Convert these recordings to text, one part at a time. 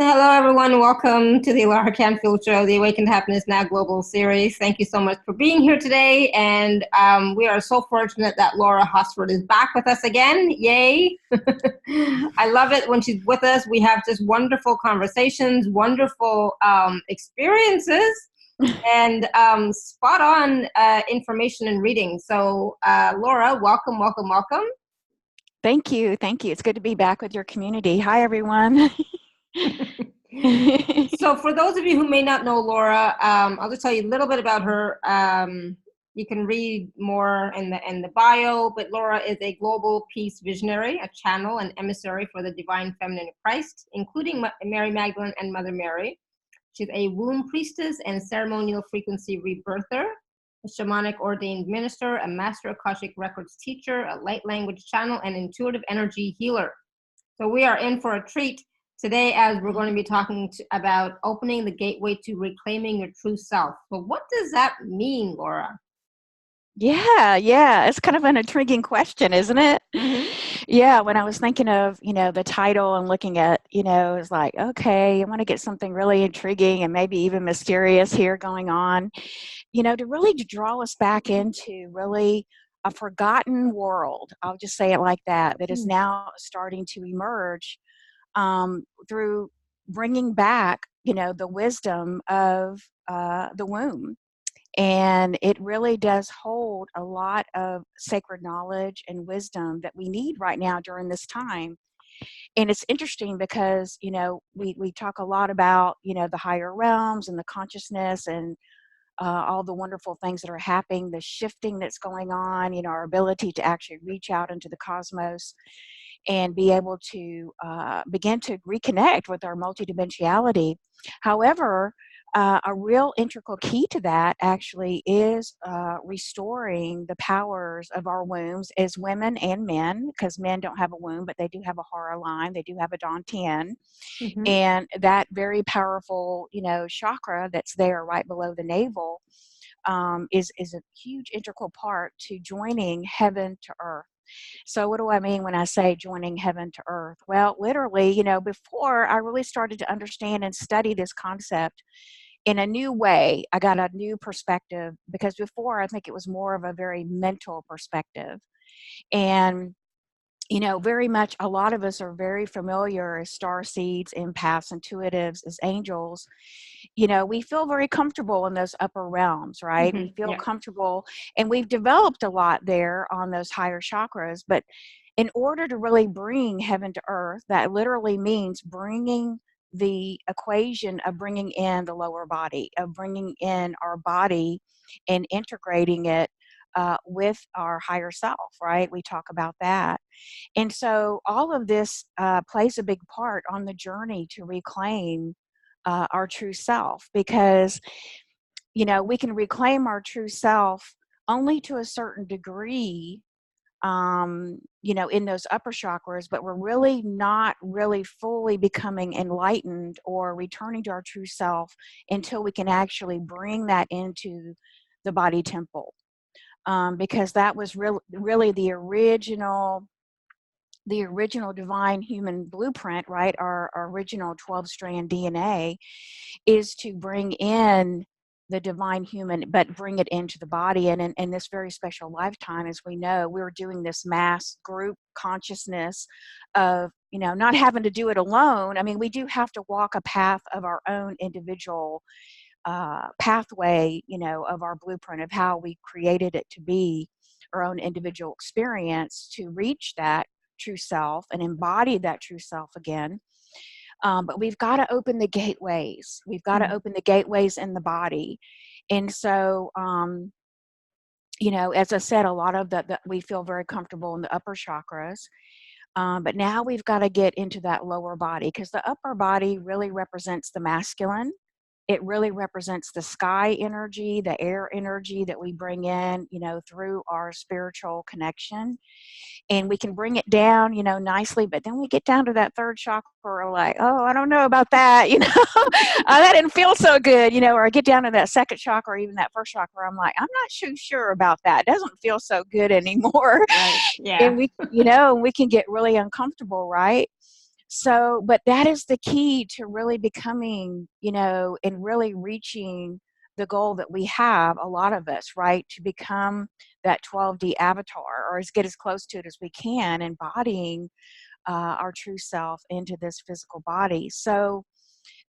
Hello, everyone. Welcome to the Laura Canfield Show, the Awakened Happiness Now Global Series. Thank you so much for being here today. And we are so fortunate that Laura Hosford is back with us again. Yay. I love it when she's with us. We have just wonderful conversations, wonderful experiences, and spot on information and reading. So Laura, welcome, welcome, welcome. Thank you. Thank you. It's good to be back with your community. Hi, everyone. So for those of you who may not know Laura, I'll just tell you a little bit about her. You can read more in the bio, but Laura is a global peace visionary, a channel and emissary for the divine feminine of Christ, including Mary Magdalene and Mother Mary. She's a womb priestess and ceremonial frequency rebirther, a shamanic ordained minister, a master Akashic records teacher, a light language channel, and intuitive energy healer. So we are in for a treat today, as we're going to be talking about opening the gateway to reclaiming your true self. But what does that mean, Laura? Yeah. It's kind of an intriguing question, isn't it? Mm-hmm. Yeah. When I was thinking of, the title and looking at, it's like, okay, I want to get something really intriguing and maybe even mysterious here going on, to really draw us back into really a forgotten world. I'll just say it like that is now starting to emerge through bringing back, the wisdom of the womb. And it really does hold a lot of sacred knowledge and wisdom that we need right now during this time. And it's interesting because, we talk a lot about, the higher realms and the consciousness and all the wonderful things that are happening, the shifting that's going on, our ability to actually reach out into the cosmos and be able to begin to reconnect with our multidimensionality. However, a real integral key to that actually is restoring the powers of our wombs as women and men, because men don't have a womb, but they do have a hara line, they do have a dantian, and that very powerful, chakra that's there right below the navel is a huge integral part to joining heaven to earth. So what do I mean when I say joining heaven to earth? Well, literally, before I really started to understand and study this concept in a new way, I got a new perspective, because before I think it was more of a very mental perspective. And very much a lot of us are very familiar as starseeds, empaths, intuitives, as angels. We feel very comfortable in those upper realms, right? We feel comfortable, and we've developed a lot there on those higher chakras. But in order to really bring heaven to earth, that literally means bringing the equation of bringing in the lower body, of bringing in our body and integrating it with our higher self, right? We talk about that. And so all of this plays a big part on the journey to reclaim our true self, because, we can reclaim our true self only to a certain degree, in those upper chakras, but we're really not really fully becoming enlightened or returning to our true self until we can actually bring that into the body temple. Because that was really the original divine human blueprint, right? Our original 12-strand DNA is to bring in the divine human, but bring it into the body. And in this very special lifetime, as we know, we're doing this mass group consciousness of, not having to do it alone. I mean, we do have to walk a path of our own individual pathway, of our blueprint of how we created it to be our own individual experience to reach that true self and embody that true self again. But we've got to open the gateways. We've got to open the gateways in the body. And so, as I said, a lot of that we feel very comfortable in the upper chakras. But now we've got to get into that lower body, because the upper body really represents the masculine. It really represents the sky energy, the air energy that we bring in, through our spiritual connection. And we can bring it down, nicely. But then we get down to that third chakra, we're like, oh, I don't know about that, that didn't feel so good, or I get down to that second chakra, or even that first chakra, I'm like, I'm not too sure about that. It doesn't feel so good anymore. Right. Yeah. And we can get really uncomfortable, right? So, but that is the key to really becoming, and really reaching the goal that we have, a lot of us, right? To become that 12D avatar, or as get as close to it as we can, embodying our true self into this physical body. So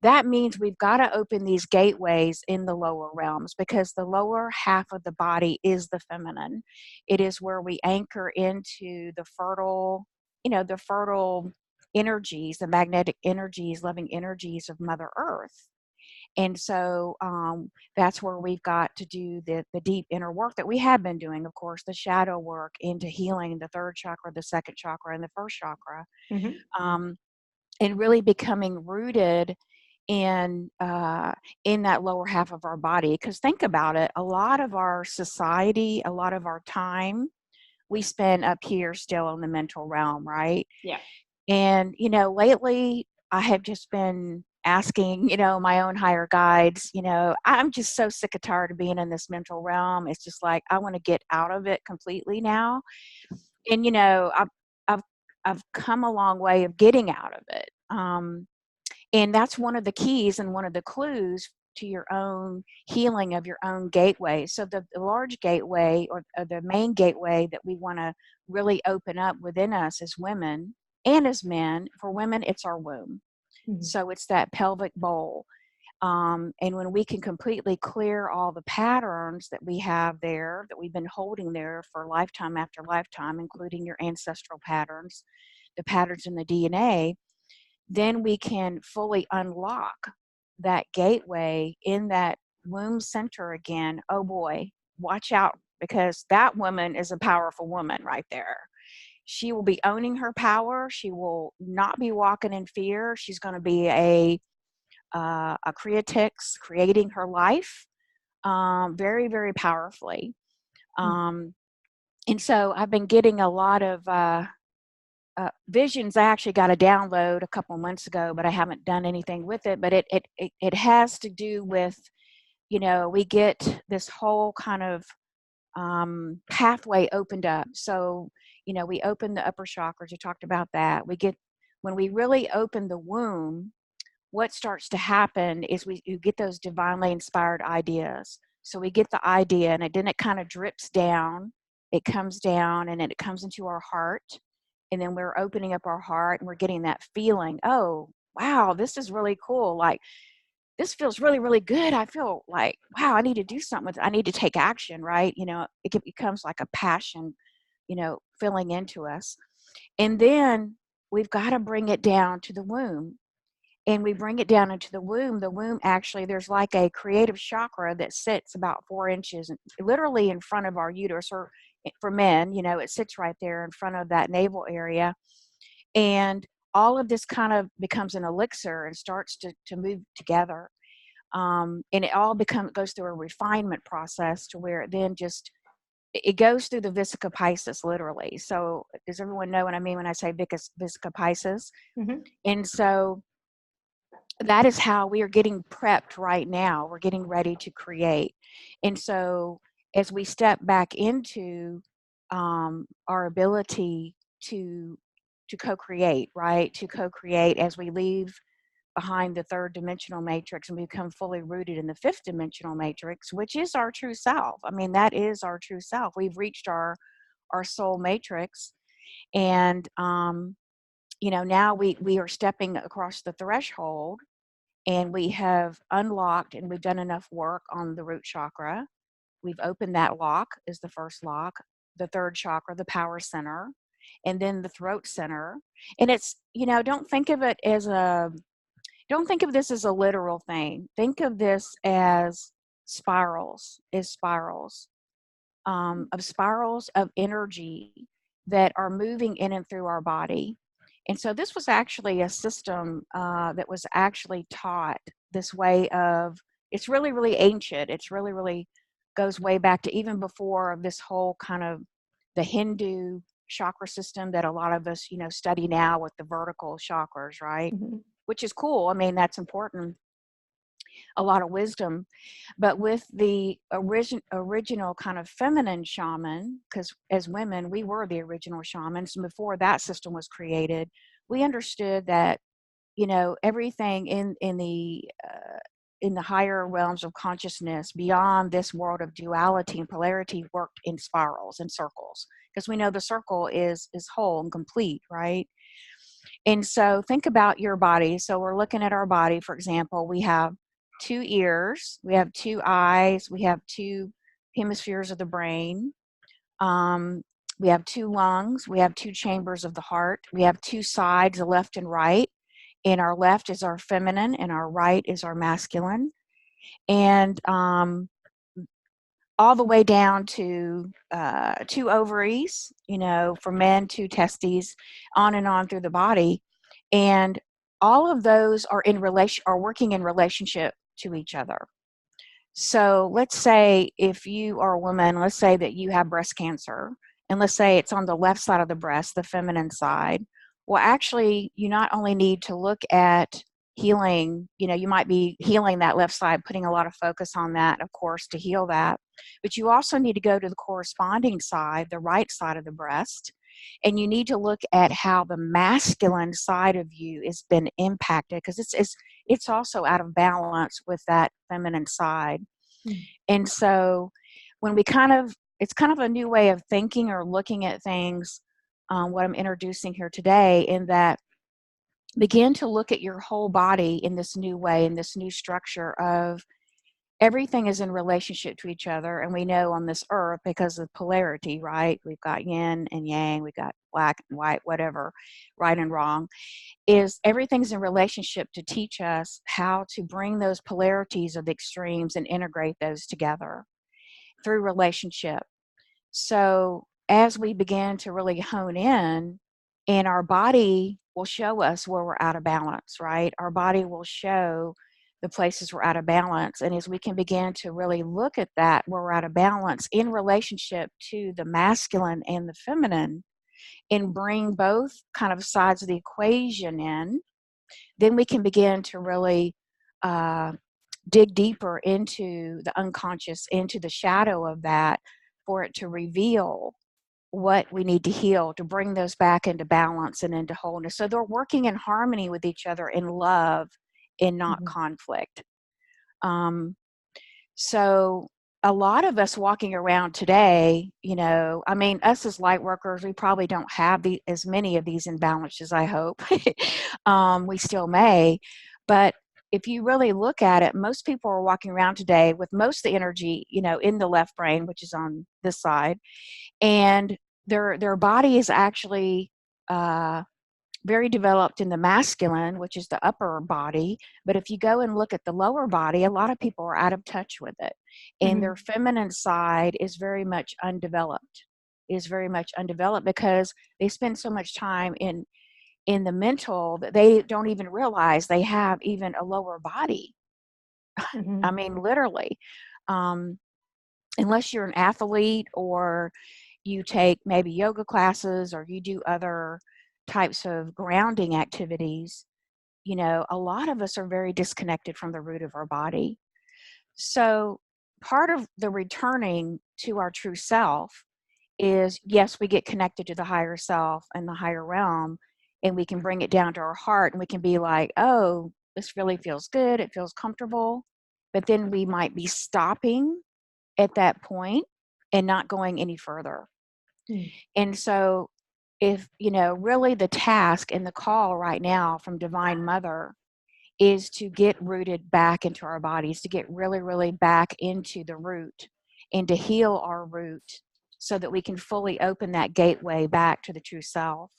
that means we've got to open these gateways in the lower realms, because the lower half of the body is the feminine. It is where we anchor into the fertile, the fertile energies, the magnetic energies, loving energies of Mother Earth. And so that's where we've got to do the deep inner work that we have been doing, of course, the shadow work into healing the third chakra, the second chakra, and the first chakra, um, and really becoming rooted in that lower half of our body. Because think about it, a lot of our society, a lot of our time, we spend up here still in the mental realm, right? Yeah. And lately I have just been asking my own higher guides, I'm just so sick and tired of being in this mental realm. It's just like I want to get out of it completely now. And I've I've come a long way of getting out of it. And that's one of the keys and one of the clues to your own healing of your own gateway. So the large gateway, or the main gateway that we want to really open up within us as women and as men. For women, it's our womb. So it's that pelvic bowl. And when we can completely clear all the patterns that we have there, that we've been holding there for lifetime after lifetime, including your ancestral patterns, the patterns in the DNA, then we can fully unlock that gateway in that womb center again. Oh boy, watch out, because that woman is a powerful woman right there. She will be owning her power. She will not be walking in fear. She's going to be a creatrix, creating her life very, very powerfully. And so I've been getting a lot of visions. I actually got a download a couple months ago, but I haven't done anything with it. But it has to do with, we get this whole kind of pathway opened up. So, we open the upper chakras. You talked about that. When we really open the womb, what starts to happen is you get those divinely inspired ideas. So we get the idea, and then it kind of drips down. It comes down, and then it comes into our heart. And then we're opening up our heart, and we're getting that feeling, oh, wow, this is really cool. Like, this feels really, really good. I feel like, wow, I need to do something with it. I need to take action, right? It becomes like a passion, filling into us. And then we've got to bring it down to the womb. And we bring it down into the womb. The womb, actually, there's like a creative chakra that sits about 4 inches, literally in front of our uterus, or for men, it sits right there in front of that navel area. And all of this kind of becomes an elixir and starts to move together. And it all goes through a refinement process, to where it then it goes through the Vesica Piscis, literally. So does everyone know what I mean when I say Vesica Piscis? And so that is how we are getting prepped right now. We're getting ready to create. And so as we step back into our ability to co-create, right? To co-create as we leave behind the third dimensional matrix and become fully rooted in the fifth dimensional matrix, which is our true self. I mean, that is our true self. We've reached our soul matrix. And, now we are stepping across the threshold, and we have unlocked, and we've done enough work on the root chakra. We've opened that lock, is the first lock, the third chakra, the power center, and then the throat center. And it's, don't think of this as a literal thing. Think of this as spirals of energy that are moving in and through our body. And so this was actually a system that was actually taught this way of, it's really, really ancient. It's really, really goes way back to even before this whole kind of the Hindu chakra system that a lot of us, study now with the vertical chakras, right? Which is cool. I mean, that's important. A lot of wisdom. But with the original kind of feminine shaman, because as women, we were the original shamans, and before that system was created, we understood that, everything in the higher realms of consciousness beyond this world of duality and polarity worked in spirals and circles, because we know the circle is whole and complete, right? And so think about your body. So we're looking at our body, for example, we have two ears, we have two eyes, we have two hemispheres of the brain, um, we have two lungs, we have two chambers of the heart, we have two sides, the left and right. And our left is our feminine, and our right is our masculine. And all the way down to two ovaries, for men, two testes, on and on through the body. And all of those are working in relationship to each other. So let's say if you are a woman, let's say that you have breast cancer, and let's say it's on the left side of the breast, the feminine side. Well, actually, you not only need to look at healing, you might be healing that left side, putting a lot of focus on that, of course, to heal that. But you also need to go to the corresponding side, the right side of the breast, and you need to look at how the masculine side of you has been impacted, because it's also out of balance with that feminine side. And so when it's kind of a new way of thinking or looking at things, what I'm introducing here today, in that begin to look at your whole body in this new way, in this new structure of everything is in relationship to each other. And we know on this earth, because of polarity, right? We've got yin and yang, we've got black and white, whatever, right and wrong, is everything's in relationship to teach us how to bring those polarities of the extremes and integrate those together through relationship. So as we begin to really hone in, and our body will show us where we're out of balance, right? Our body will show the places we're out of balance. And as we can begin to really look at that, where we're out of balance in relationship to the masculine and the feminine, and bring both kind of sides of the equation in, then we can begin to really uh, dig deeper into the unconscious, into the shadow of that, for it to reveal what we need to heal, to bring those back into balance and into wholeness. So they're working in harmony with each other, in love and not conflict. So a lot of us walking around today, I mean, us as light workers, we probably don't have as many of these imbalances, I hope. We still may. But if you really look at it, most people are walking around today with most of the energy, in the left brain, which is on this side. And their body is actually very developed in the masculine, which is the upper body. But if you go and look at the lower body, a lot of people are out of touch with it. And their feminine side is very much undeveloped, because they spend so much time in the mental that they don't even realize they have even a lower body. I mean, literally. Unless you're an athlete, or you take maybe yoga classes, or you do other types of grounding activities, a lot of us are very disconnected from the root of our body. So part of the returning to our true self is, yes, we get connected to the higher self and the higher realm, and we can bring it down to our heart, and we can be like, oh, this really feels good, it feels comfortable. But then we might be stopping at that point and not going any further. And so if, really the task and the call right now from Divine Mother is to get rooted back into our bodies, to get really, really back into the root, and to heal our root, so that we can fully open that gateway back to the true self.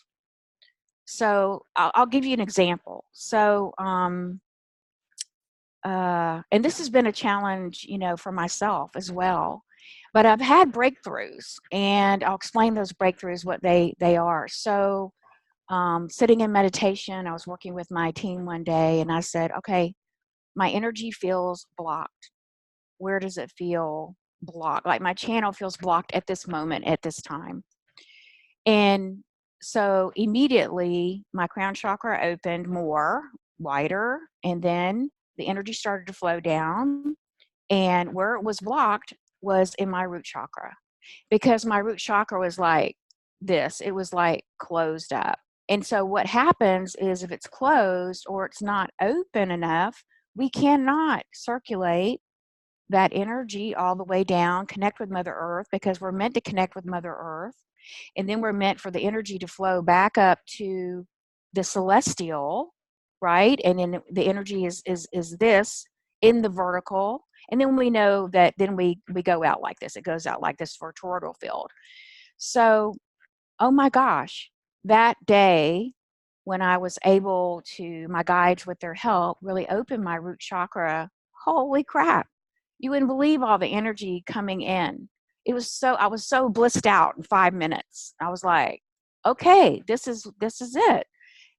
So I'll give you an example. So, and this has been a challenge, for myself as well. But I've had breakthroughs, and I'll explain those breakthroughs, what they are. So, sitting in meditation, I was working with my team one day, and I said, okay, my energy feels blocked. Where does it feel blocked? Like my channel feels blocked at this moment, at this time. And so immediately my crown chakra opened more, wider, and then the energy started to flow down. And where it was blocked was in my root chakra, because my root chakra was like this. It was like closed up. And so what happens is if it's closed or it's not open enough, we cannot circulate that energy all the way down, connect with Mother Earth, because we're meant to connect with Mother Earth. And then we're meant for the energy to flow back up to the celestial, right? And then the energy is this in the vertical. And then we know that then we go out like this. It goes out like this for a toroidal field. So, oh my gosh, that day when I was able to, my guides with their help, really open my root chakra, holy crap, you wouldn't believe all the energy coming in. I was so blissed out in 5 minutes. I was like, okay, this is it.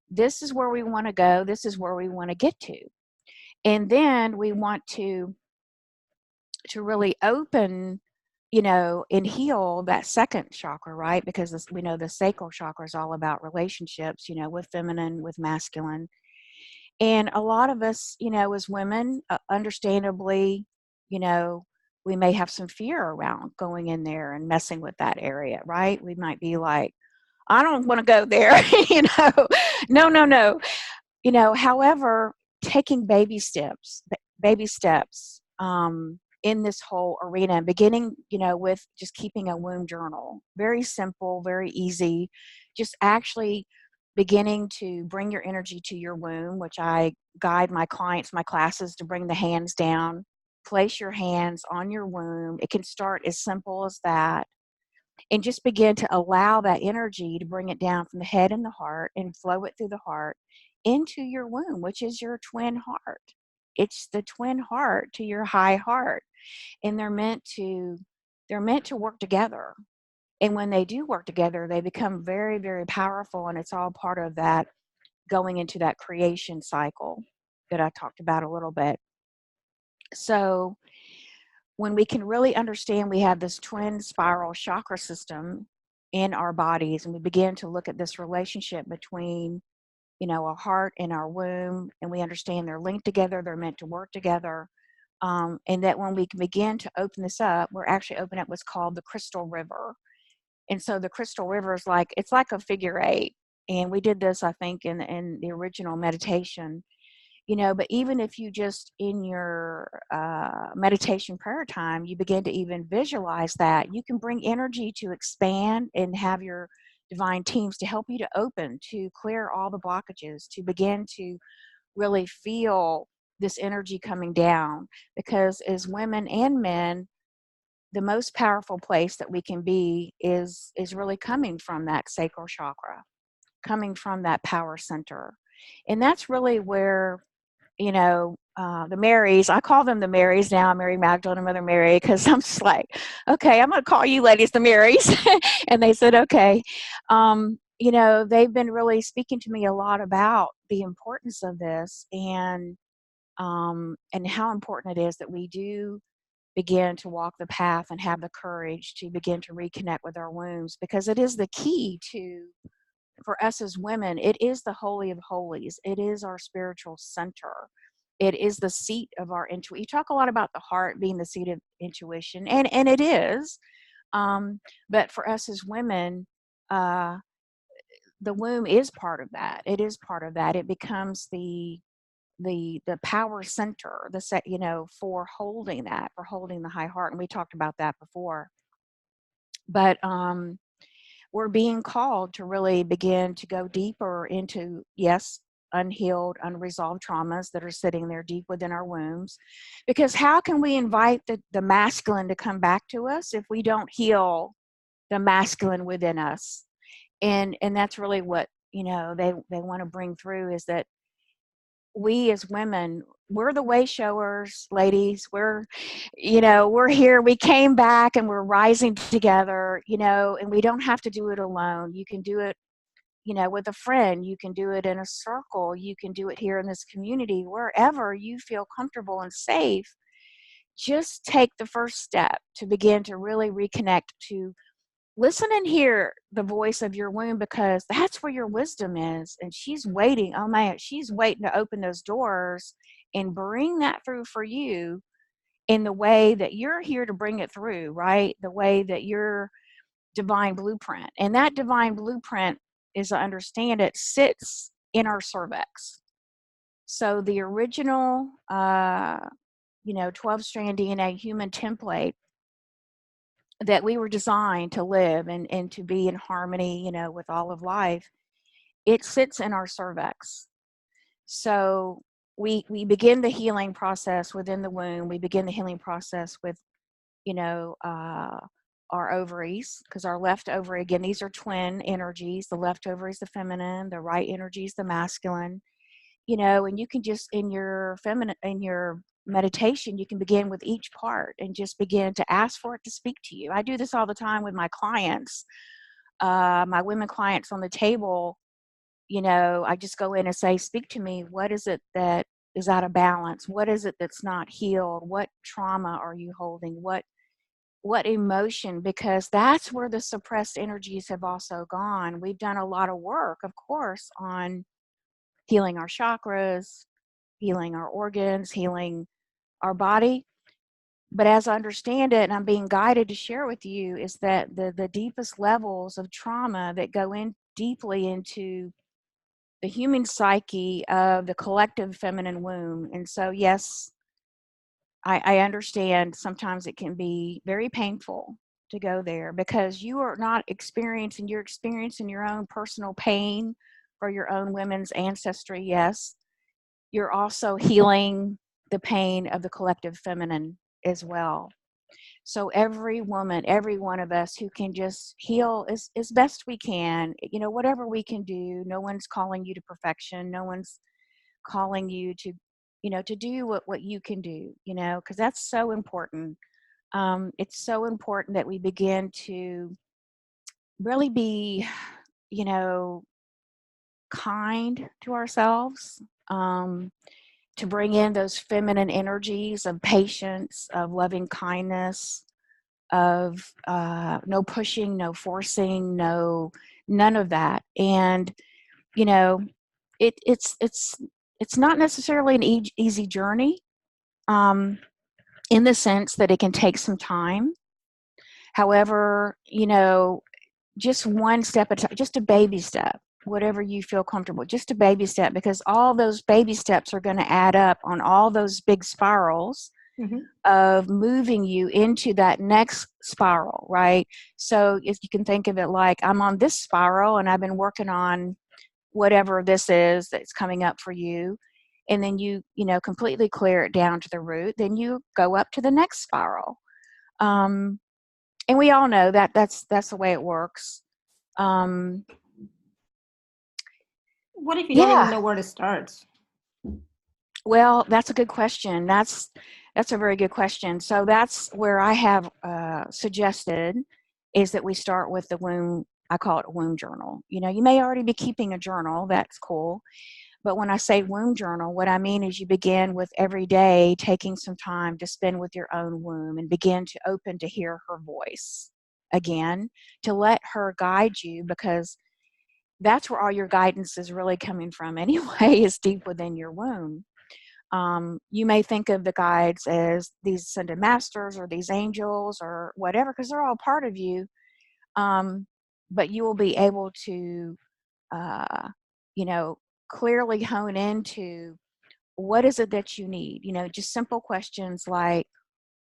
This is where we want to go. This is where we want to get to. And then we want to really open, and heal that second chakra, right? Because we know the sacral chakra is all about relationships, with feminine, with masculine. And a lot of us, as women, understandably, we may have some fear around going in there and messing with that area, right? We might be like, I don't want to go there, no, no, no. However, taking baby steps in this whole arena, and beginning, with just keeping a womb journal. Very simple, very easy. Just actually beginning to bring your energy to your womb, which I guide my clients, my classes, to bring the hands down. Place your hands on your womb. It can start as simple as that. And just begin to allow that energy to bring it down from the head and the heart and flow it through the heart into your womb, which is your twin heart. It's the twin heart to your high heart. And they're meant to work together. And when they do work together, they become very, very powerful. And it's all part of that going into that creation cycle that I talked about a little bit. So when we can really understand we have this twin spiral chakra system in our bodies, and we begin to look at this relationship between, our heart and our womb, and we understand they're linked together, they're meant to work together, and that when we can begin to open this up, we're actually opening up what's called the crystal river. And so the crystal river is it's like a figure eight. And we did this, I think, in the original meditation. But even if you just in your meditation prayer time, you begin to even visualize that, you can bring energy to expand and have your divine teams to help you to open, to clear all the blockages, to begin to really feel this energy coming down. Because as women and men, the most powerful place that we can be is really coming from that sacral chakra, coming from that power center. And that's really where, the Marys, I call them the Marys now, Mary Magdalene and Mother Mary, because I'm just like, okay, I'm going to call you ladies the Marys. And they said, okay. They've been really speaking to me a lot about the importance of this, and how important it is that we do begin to walk the path and have the courage to begin to reconnect with our wombs, because it is the key to, for us as women, it is the holy of holies. It is our spiritual center. It is the seat of our intuition. You talk a lot about the heart being the seat of intuition, and it is. But for us as women, the womb is part of that. It is part of that. It becomes the power center, for holding that, for holding the high heart. And we talked about that before. But we're being called to really begin to go deeper into, yes, unhealed, unresolved traumas that are sitting there deep within our wombs. Because how can we invite the masculine to come back to us if we don't heal the masculine within us? And that's really what, they want to bring through, is that we as women, we're the way showers, ladies. We're here. We came back and we're rising together, and we don't have to do it alone. You can do it, with a friend. You can do it in a circle. You can do it here in this community, wherever you feel comfortable and safe. Just take the first step to begin to really reconnect, to listen and hear the voice of your womb, because that's where your wisdom is. And she's waiting. Oh man, she's waiting to open those doors and bring that through for you in the way that you're here to bring it through, right? The way that your divine blueprint. And that divine blueprint as I understand it, sits in our cervix. So the original, 12-strand DNA human template that we were designed to live and to be in harmony, with all of life, it sits in our cervix. So we begin the healing process within the womb. We begin the healing process with, you know, uh, our ovaries, because our left ovary, again, these are twin energies. The left ovary is the feminine, the right energy is the masculine. And you can just in your meditation, you can begin with each part and just begin to ask for it to speak to you. I do this all the time with my clients, my women clients on the table. I just go in and say, speak to me. What is it that is out of balance? What is it that's not healed? What trauma are you holding? What emotion? Because that's where the suppressed energies have also gone. We've done a lot of work, of course, on healing our chakras, healing our organs, healing our body. But as I understand it, and I'm being guided to share with you, is that the deepest levels of trauma that go in deeply into the human psyche of the collective feminine womb. And so, yes, I understand sometimes it can be very painful to go there, because you are not you're experiencing your own personal pain for your own women's ancestry. Yes, you're also healing the pain of the collective feminine as well. So every woman, every one of us who can just heal as best we can, whatever we can do. No one's calling you to perfection. No one's calling you to, to do what you can do, because that's so important. It's so important that we begin to really be, you know, kind to ourselves, to bring in those feminine energies of patience, of loving kindness, of no pushing, no forcing, none of that. And you know, it's not necessarily an easy journey, um, in the sense that it can take some time. However, just one step at a time, just a baby step, whatever you feel comfortable, just a baby step, because all those baby steps are going to add up on all those big spirals of moving you into that next spiral, right? So if you can think of it like, I'm on this spiral and I've been working on whatever this is that's coming up for you, and then you completely clear it down to the root, then you go up to the next spiral. And we all know that that's the way it works. What if you don't even know where to start? Well, that's a good question. That's a very good question. So that's where I have suggested is that we start with the womb. I call it a womb journal. You may already be keeping a journal. That's cool. But when I say womb journal, what I mean is you begin with every day taking some time to spend with your own womb and begin to open to hear her voice again, to let her guide you, because that's where all your guidance is really coming from anyway, is deep within your womb. You may think of the guides as these ascended masters or these angels or whatever, because they're all part of you. But you will be able to, uh, clearly hone into what is it that you need. Just simple questions like,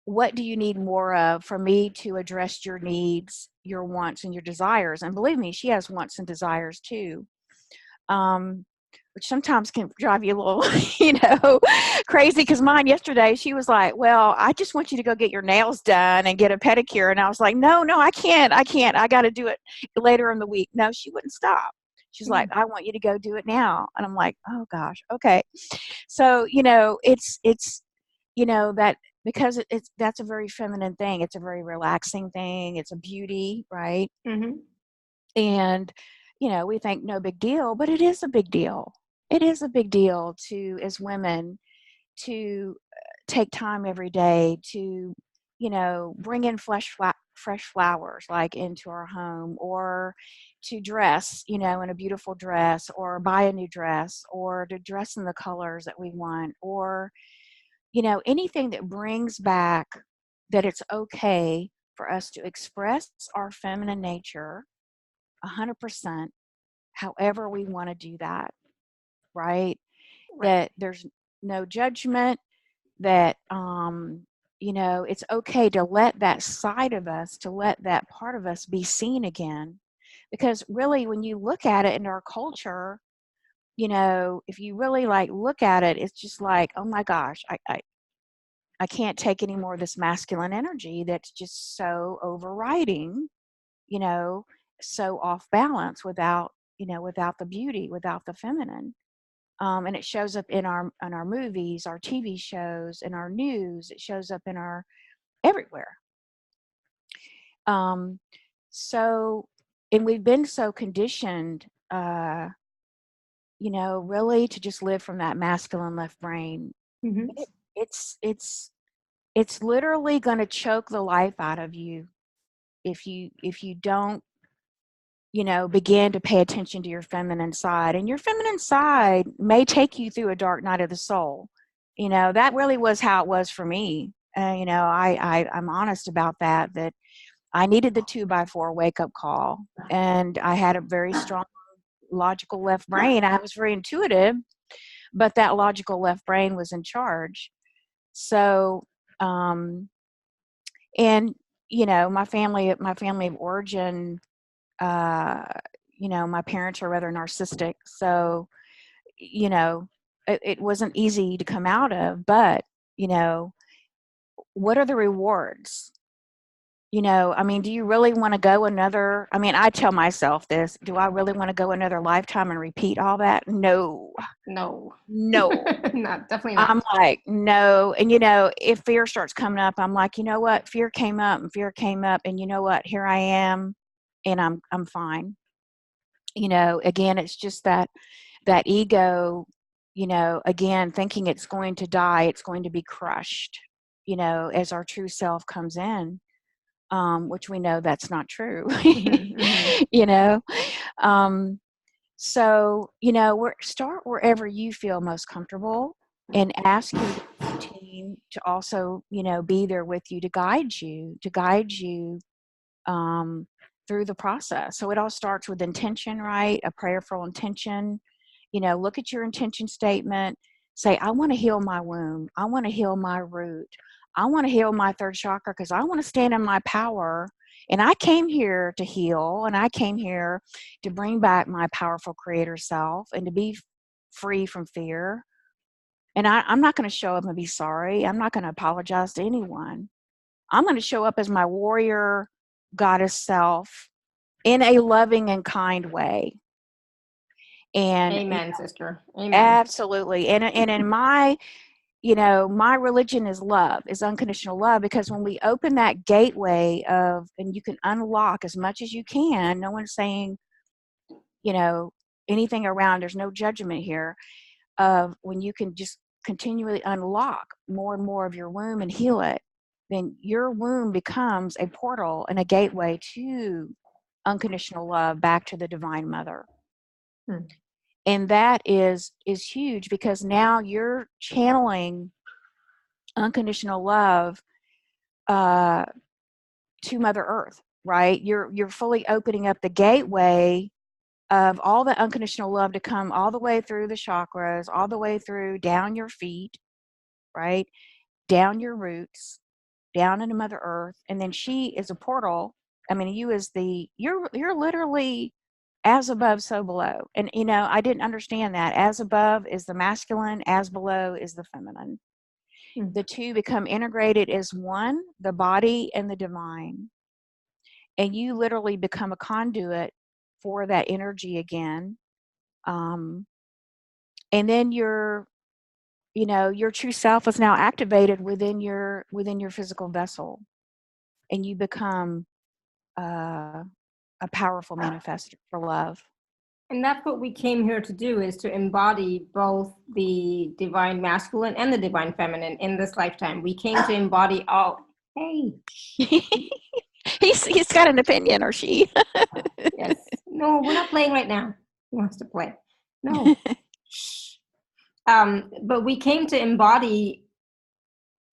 what do you need more of for me to address your needs, your wants, and your desires? And believe me, she has wants and desires too. Which sometimes can drive you a little, crazy. Because mine yesterday, she was like, well, I just want you to go get your nails done and get a pedicure. And I was like, no, I can't. I got to do it later in the week. No, she wouldn't stop. She's like, I want you to go do it now. And I'm like, oh gosh, okay. So, it's, that, because that's a very feminine thing. It's a very relaxing thing. It's a beauty, right? And, we think no big deal, but it is a big deal. It is a big deal to, as women, to take time every day to, bring in fresh flowers like into our home, or to dress, in a beautiful dress, or buy a new dress, or to dress in the colors that we want, or, anything that brings back that it's okay for us to express our feminine nature 100%, however we want to do that, right? Right. That there's no judgment, that, it's okay to let that side of us, to let that part of us be seen again. Because really, when you look at it in our culture, if you really like look at it, it's just like, oh my gosh, I can't take any more of this masculine energy that's just so overriding, you know, so off balance without the beauty, without the feminine. And it shows up in our movies, our TV shows, in our news. It shows up in our everywhere. Um, so, and we've been so conditioned, really to just live from that masculine left brain. Mm-hmm. It, it's literally going to choke the life out of you if you don't begin to pay attention to your feminine side. And your feminine side may take you through a dark night of the soul. That really was how it was for me. I'm honest about that I needed the 2x4 wake up call. And I had a very strong logical left brain. I was very intuitive, but that logical left brain was in charge. So, and my family of origin, uh, my parents are rather narcissistic. So, it wasn't easy to come out of, but, what are the rewards? Do you really want to go I tell myself this, do I really want to go another lifetime and repeat all that? No, No. no. Not, definitely not. I'm like, no. And, if fear starts coming up, I'm like, you know what? Fear came up and fear came up. And you know what? Here I am and I'm fine. Again, it's just that ego, again, thinking it's going to die, it's going to be crushed, as our true self comes in, which we know that's not true. Mm-hmm, mm-hmm. you know um, so start wherever you feel most comfortable, and ask your team to also be there with you, to guide you um, through the process. So it all starts with intention, right? A prayerful intention. Look at your intention statement. Say, I want to heal my womb. I want to heal my root. I want to heal my third chakra because I want to stand in my power. And I came here to heal, and I came here to bring back my powerful creator self and to be free from fear. And I'm not going to show up and be sorry. I'm not going to apologize to anyone. I'm going to show up as my warrior goddess self in a loving and kind way. And Amen, sister. Amen. absolutely. And in my religion is love, is unconditional love, because when we open that gateway and you can unlock as much as you can, no one's saying, anything around, there's no judgment here, of when you can just continually unlock more and more of your womb and heal it, then your womb becomes a portal and a gateway to unconditional love, back to the divine mother. Hmm. And that is huge, because now you're channeling unconditional love to Mother Earth, right? You're fully opening up the gateway of all the unconditional love to come all the way through the chakras, all the way through down your feet, right? Down your roots, down into Mother Earth. And then she is a portal. You're literally as above, so below. And I didn't understand that. As above is the masculine, as below is the feminine. Hmm. The two become integrated as one, the body and the divine. And you literally become a conduit for that energy again. And then your true self is now activated within your physical vessel, and you become a powerful manifester for love. And that's what we came here to do, is to embody both the divine masculine and the divine feminine in this lifetime. We came to embody all. Hey. he's got an opinion, or she. Yes. No, we're not playing right now. He wants to play. No. Shh. But we came to embody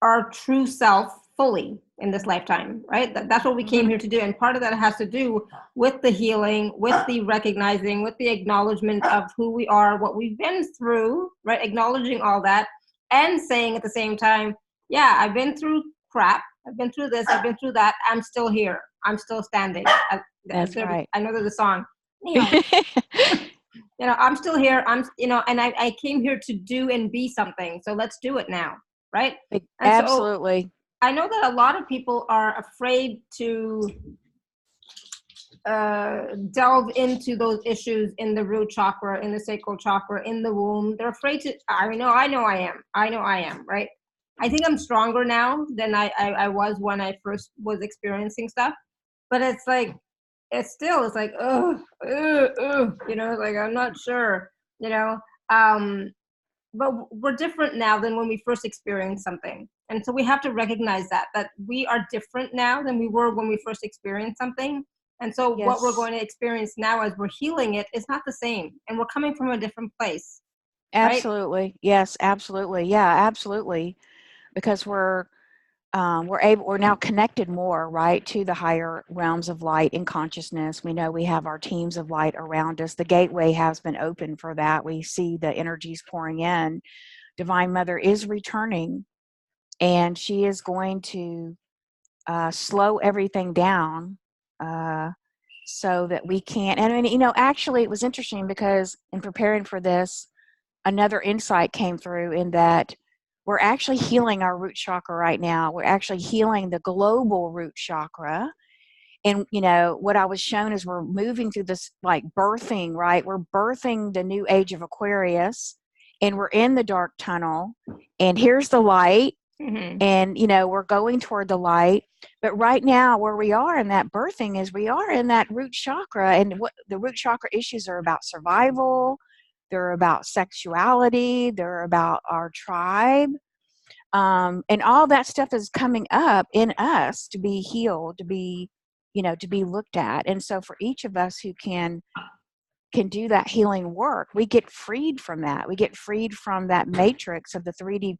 our true self fully in this lifetime, right? That's what we came here to do. And part of that has to do with the healing, with the recognizing, with the acknowledgement of who we are, what we've been through, right? Acknowledging all that and saying at the same time, yeah, I've been through crap. I've been through this. I've been through that. I'm still here. I'm still standing. That's right. I know there's a song. I'm still here. And I came here to do and be something. So let's do it now. Right. And absolutely. So I know that a lot of people are afraid to delve into those issues in the root chakra, in the sacral chakra, in the womb. They're afraid to. I know I am. Right. I think I'm stronger now than I was when I first was experiencing stuff. But it's like, it's like, like, I'm not sure, but we're different now than when we first experienced something. And so we have to recognize that we are different now than we were when we first experienced something. And so what we're going to experience now as we're healing it is not the same. And we're coming from a different place. Absolutely. Right? Yes, absolutely. Yeah, absolutely. Because we're now connected more, right, to the higher realms of light and consciousness. We know we have our teams of light around us. The gateway has been open for that. We see the energies pouring in. Divine Mother is returning, and she is going to slow everything down so that we can. And I mean, actually, it was interesting because in preparing for this, another insight came through in that we're actually healing our root chakra right now. We're actually healing the global root chakra. And, what I was shown is we're moving through this like birthing, right? We're birthing the new age of Aquarius, and we're in the dark tunnel, and here's the light. Mm-hmm. And, we're going toward the light. But right now, where we are in that birthing is we are in that root chakra. And what the root chakra issues are about survival. They're about sexuality. They're about our tribe. And all that stuff is coming up in us to be healed, to be looked at. And so for each of us who can do that healing work, we get freed from that. We get freed from that matrix of the 3D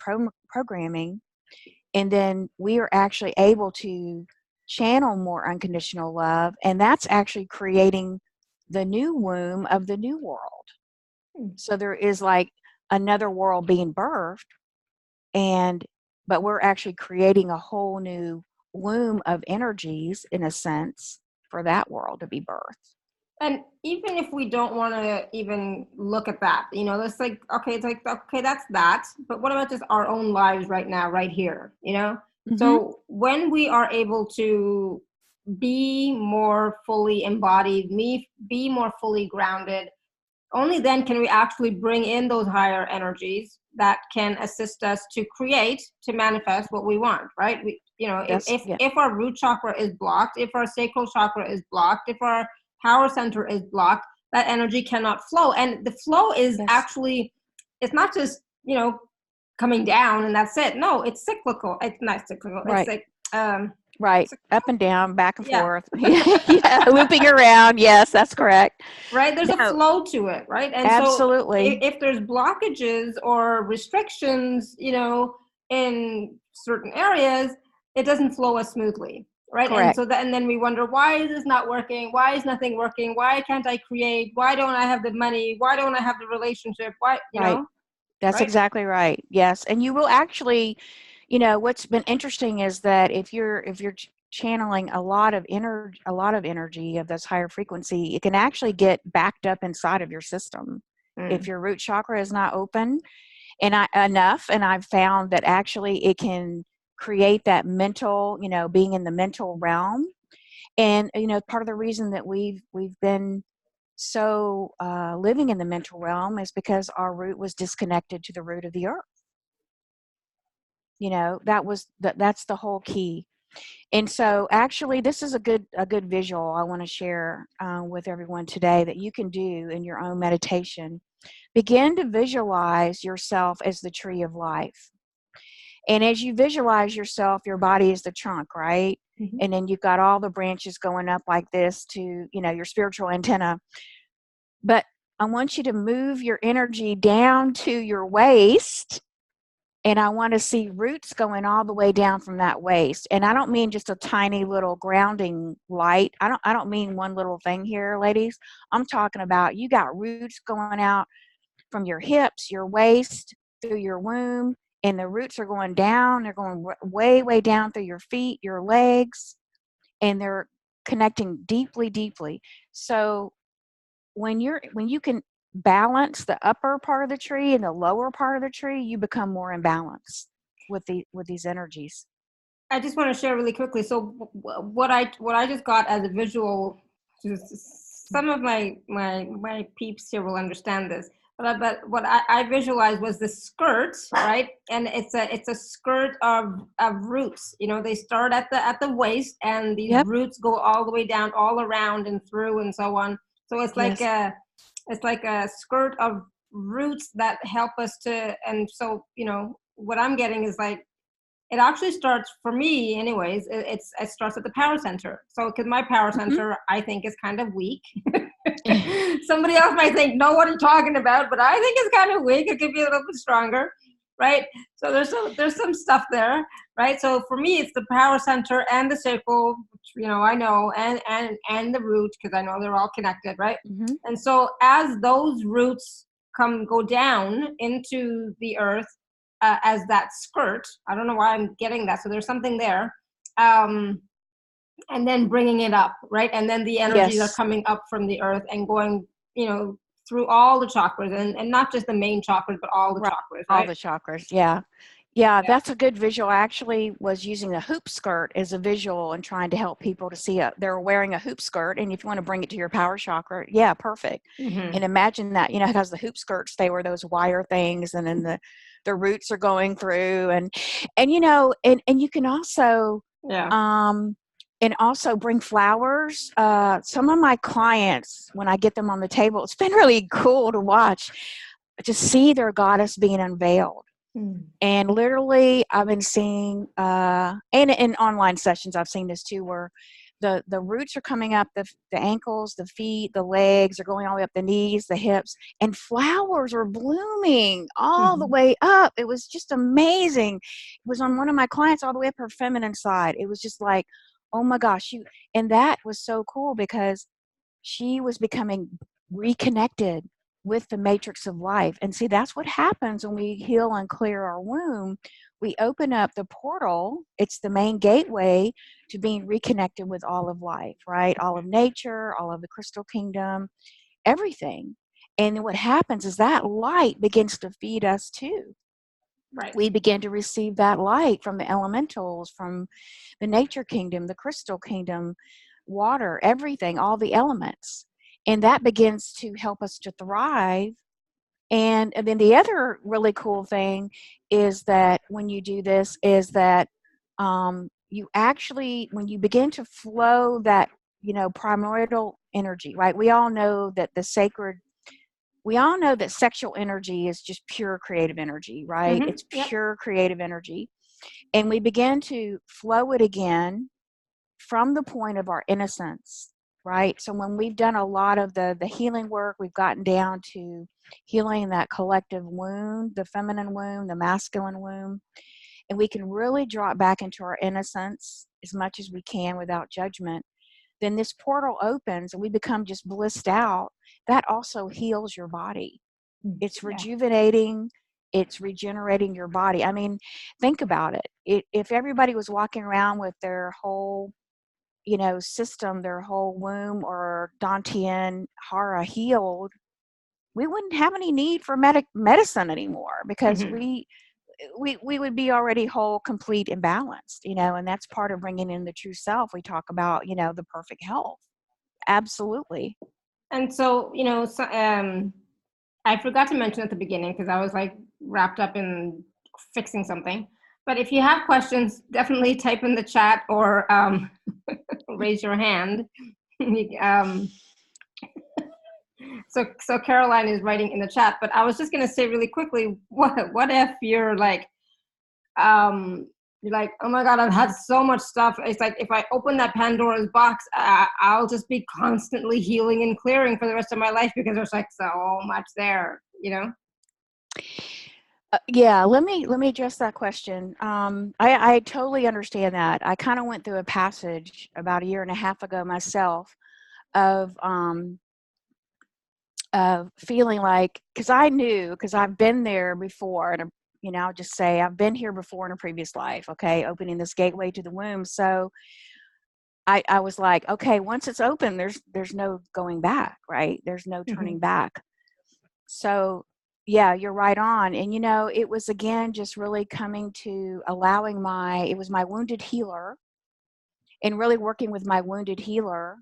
programming. And then we are actually able to channel more unconditional love. And that's actually creating the new womb of the new world. So there is like another world being birthed, but we're actually creating a whole new womb of energies, in a sense, for that world to be birthed. And even if we don't want to even look at that, it's like, okay, that's that. But what about just our own lives right now, right here, Mm-hmm. So when we are able to be more fully embodied, be more fully grounded, only then can we actually bring in those higher energies that can assist us to create, to manifest what we want, right? If our root chakra is blocked, if our sacral chakra is blocked, if our power center is blocked, that energy cannot flow. And the flow is actually, it's not just, coming down and that's it. No, it's cyclical. It's not cyclical. Right. It's like, right. Up and down, back and forth. Yeah, looping around. Yes, that's correct. Right. There's a flow to it. Right. And absolutely. So if there's blockages or restrictions, in certain areas, it doesn't flow as smoothly. Right. Correct. And then we wonder, why is this not working? Why is nothing working? Why can't I create? Why don't I have the money? Why don't I have the relationship? Why, you know? That's exactly right. Yes. And you will actually, what's been interesting is that if you're channeling a lot of energy of this higher frequency, it can actually get backed up inside of your system. If your root chakra is not open enough, and I've found that actually it can create that mental, being in the mental realm. And, part of the reason that we've been so living in the mental realm is because our root was disconnected to the root of the earth. That's the whole key. And so actually this is a good visual I want to share with everyone today that you can do in your own meditation. Begin to visualize yourself as the tree of life. And as you visualize yourself, your body is the trunk, right? Mm-hmm. And then you've got all the branches going up like this to, your spiritual antenna. But I want you to move your energy down to your waist And I want to see roots going all the way down from that waist. And I don't mean just a tiny little grounding light. I don't mean one little thing here, ladies. I'm talking about you got roots going out from your hips, your waist, through your womb, and the roots are going down. They're going way, way down through your feet, your legs, and they're connecting deeply, deeply. So when you can balance the upper part of the tree and the lower part of the tree, you become more in balance with these energies. I just want to share really quickly. So what I just got as a visual, some of my peeps here will understand this. But what I visualized was the skirt, right? And it's a skirt of roots. You know, they start at the waist, and these Yep. roots go all the way down, all around and through, and so on. So it's like Yes. it's like a skirt of roots that help us to. And so, you know, what I'm getting is like, it actually starts, for me anyways, it starts at the power center. So because my power Mhm. center, I think, is kind of weak. Somebody else might think, no, what are you talking about? But I think it's kind of weak. It could be a little bit stronger, right? So there's some stuff there, right? So for me, it's the power center and the circle, which, you know, I know, and the root, because I know they're all connected, right? Mhm. And so as those roots go down into the earth, as that skirt. I don't know why I'm getting that. So there's something there. Um, and then bringing it up, right? And then the energies are Yes. coming up from the earth and going, you know, through all the chakras, and not just the main chakras, but all the Right. chakras, All right? the chakras. Yeah. Yeah, Yeah. that's a good visual. I actually was using a hoop skirt as a visual and trying to help people to see they're wearing a hoop skirt. And if you want to bring it to your power chakra, yeah, perfect. Mm-hmm. And imagine that, because the hoop skirts, they were those wire things, and then the roots are going through, and you can also, Yeah. um, and also bring flowers. Some of my clients, when I get them on the table, it's been really cool to watch, to see their goddess being unveiled. Mm-hmm. And literally, I've been seeing, and in online sessions, I've seen this too, where the roots are coming up the ankles, the feet, the legs are going all the way up the knees, the hips, and flowers are blooming all the Mm-hmm. way up. It was just amazing. It was on one of my clients all the way up her feminine side. It was just like, oh my gosh, and that was so cool because she was becoming reconnected with the matrix of life. And see, that's what happens when we heal and clear our womb. We open up the portal. It's the main gateway to being reconnected with all of life, right? All of nature, all of the crystal kingdom, everything. And what happens is that light begins to feed us too. Right. We begin to receive that light from the elementals, from the nature kingdom, the crystal kingdom, water, everything, all the elements. And that begins to help us to thrive. And then the other really cool thing is that when you do this, is that you actually, when you begin to flow that, primordial energy, right? We all know that sexual energy is just pure creative energy, right? Mm-hmm. It's Yep. pure creative energy. And we begin to flow it again from the point of our innocence, right? So when we've done a lot of the healing work, we've gotten down to healing that collective wound, the feminine wound, the masculine wound, and we can really drop back into our innocence as much as we can without judgment. Then this portal opens and we become just blissed out. That also heals your body. It's Yeah. rejuvenating, it's regenerating your body. I mean, think about it. If everybody was walking around with their whole, system, their whole womb or Dantian hara healed, we wouldn't have any need for medicine anymore because Mm-hmm. we would be already whole, complete, and balanced, and that's part of bringing in the true self. We talk about, the perfect health. Absolutely. And so, you know, I forgot to mention at the beginning because I was like wrapped up in fixing something. But if you have questions, definitely type in the chat or raise your hand. um, so Caroline is writing in the chat. But I was just gonna say really quickly, what if um, you're like, oh my God, I've had so much stuff. It's like if I open that Pandora's box, I'll just be constantly healing and clearing for the rest of my life because there's like so much there, you know? Yeah, let me address that question. I totally understand that. I kind of went through a passage about a year and a half ago myself of feeling like, because I knew, because I've been there before, and I'll just say I've been here before in a previous life. Okay, opening this gateway to the womb. So I was like, okay, once it's open, there's no going back, right? There's no Mm-hmm. turning back. So yeah, you're right on. And it was again just really coming to allowing it was my wounded healer, and really working with my wounded healer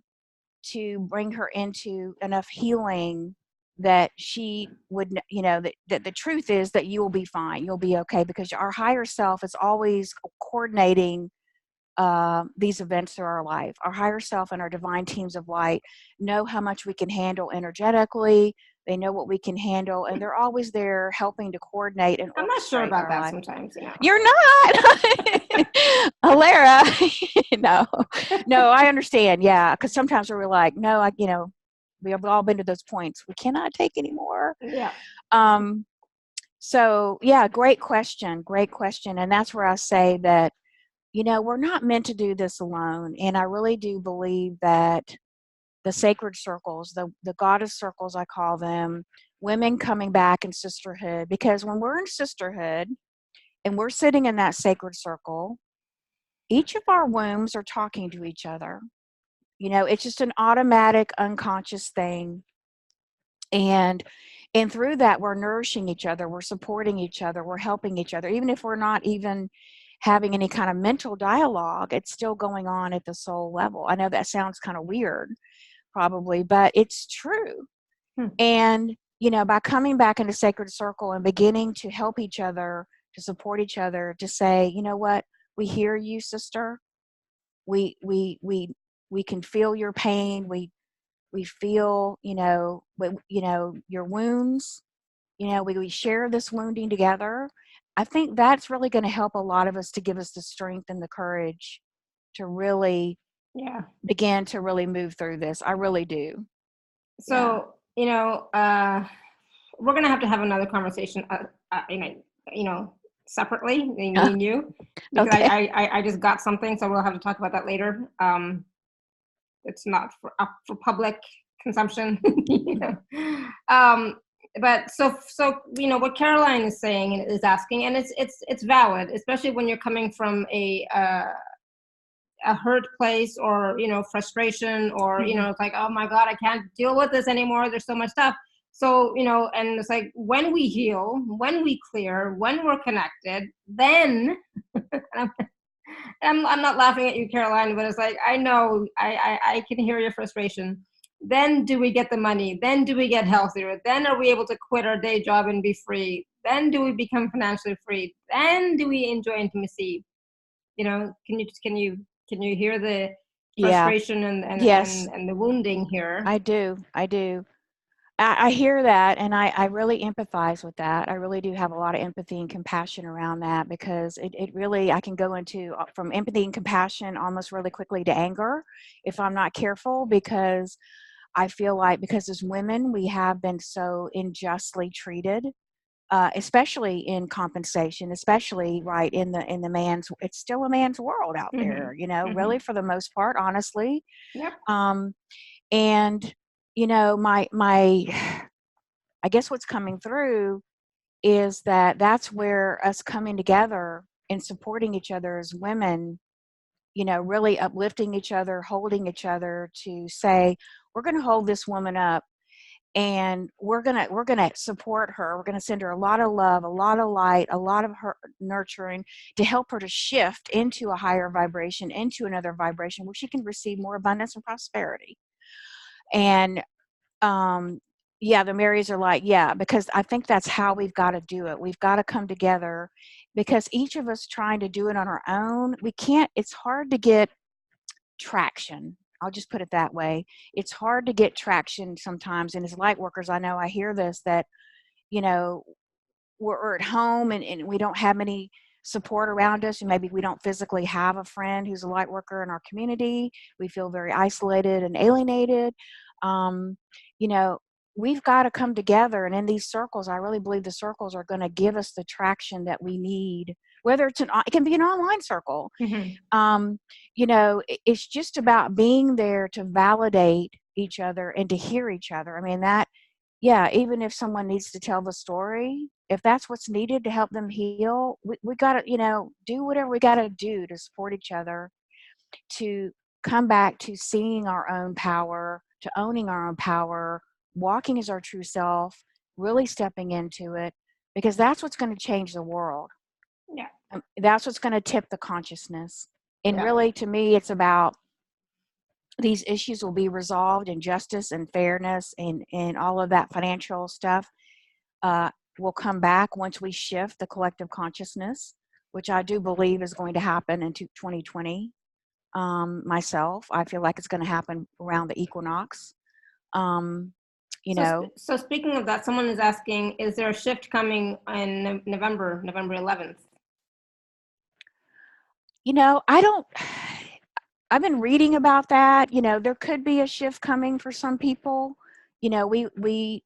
to bring her into enough healing that she would, that the truth is that you will be fine, you'll be okay, because our higher self is always coordinating these events through our life. Our higher self and our divine teams of light know how much we can handle energetically. They know what we can handle, and they're always there helping to coordinate and I'm not sure orchestrate about our that life. sometimes, You're not, Lara. No, no, I understand. Yeah, because sometimes we're like, no, we have all been to those points. We cannot take anymore. Yeah. Um, so yeah, great question, and that's where I say that we're not meant to do this alone. And I really do believe that the sacred circles, the goddess circles, I call them, women coming back in sisterhood, because when we're in sisterhood and we're sitting in that sacred circle, each of our wombs are talking to each other. It's just an automatic, unconscious thing. And through that, we're nourishing each other, we're supporting each other, we're helping each other. Even if we're not even having any kind of mental dialogue, it's still going on at the soul level. I know that sounds kind of weird, probably, but it's true. Hmm. And, by coming back into sacred circle and beginning to help each other, to support each other, to say, you know what, we hear you, sister. We can feel your pain. We feel, your wounds. We share this wounding together. I think that's really going to help a lot of us, to give us the strength and the courage to really Yeah. begin to really move through this. I really do. Yeah. So, we're gonna have to have another conversation, separately, me and you, because Okay. I just got something, so we'll have to talk about that later. It's not up for public consumption. um, but so what Caroline is saying and is asking, and it's valid, especially when you're coming from a hurt place, or frustration, or it's like, oh my god, I can't deal with this anymore, there's so much stuff. So and it's like, when we heal, when we clear, when we're connected, then I'm not laughing at you, Caroline, but it's like, I know, I can hear your frustration. Then do we get the money? Then do we get healthier? Then are we able to quit our day job and be free? Then do we become financially free? Then do we enjoy intimacy? Can you hear the Yeah. frustration and Yes, the wounding here? I do. I do. I hear that, and I really empathize with that. I really do have a lot of empathy and compassion around that, because it really, I can go into from empathy and compassion almost really quickly to anger if I'm not careful, because I feel like, because as women, we have been so unjustly treated, especially in compensation, especially right in the man's. It's still a man's world out Mm-hmm. there, Mm-hmm. really, for the most part, honestly. Yep. Um, and my I guess what's coming through is that that's where us coming together and supporting each other as women, really uplifting each other, holding each other, to say, we're going to hold this woman up, and we're going to support her. We're going to send her a lot of love, a lot of light, a lot of her nurturing, to help her to shift into a higher vibration, into another vibration where she can receive more abundance and prosperity. And um yeah, the Marys are like, yeah, because I think that's how we've got to do it. We've got to come together, because each of us trying to do it on our own, we can't. It's hard to get traction. I'll just put it that way. It's hard to get traction sometimes. And as light workers, I know I hear this, that you know we're at home, and we don't have any support around us, and maybe we don't physically have a friend who's a light worker in our community. We feel very isolated and alienated. um, you know we've got to come together. And in these circles, I really believe the circles are going to give us the traction that we need, whether it can be an online circle. Mm-hmm. You know, it's just about being there to validate each other and to hear each other. I mean, yeah, even if someone needs to tell the story, if that's what's needed to help them heal, we got to, you know, do whatever we got to do to support each other, to come back to seeing our own power, to owning our own power, walking as our true self, really stepping into it, because that's what's going to change the world. Yeah. That's what's going to tip the consciousness. And Yeah. really, to me, it's about these issues will be resolved in justice and fairness and all of that financial stuff will come back once we shift the collective consciousness, which I do believe is going to happen in 2020. Myself, I feel like it's going to happen around the equinox. You know. So speaking of that, someone is asking, is there a shift coming in November 11th? You know, I've been reading about that. You know, there could be a shift coming for some people. You know, it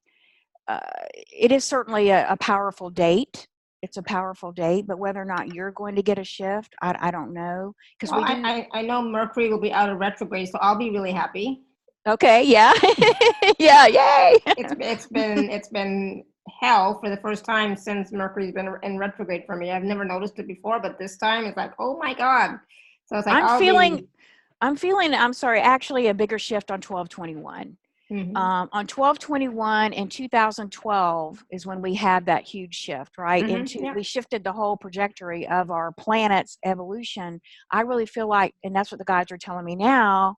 is certainly a powerful date. It's a powerful date, but whether or not you're going to get a shift, I don't know. Because Well, I know Mercury will be out of retrograde, so I'll be really happy. Okay, yeah. Yeah, yay. It's been hell for the first time since Mercury's been in retrograde for me. I've never noticed it before, but this time it's like, oh my God. So it's like I'm sorry, actually a bigger shift on 12/21. Mm-hmm. On 12/21 in 2012 is when we had that huge shift, right? Mm-hmm. We shifted the whole trajectory of our planet's evolution. I really feel like, and that's what the guys are telling me now,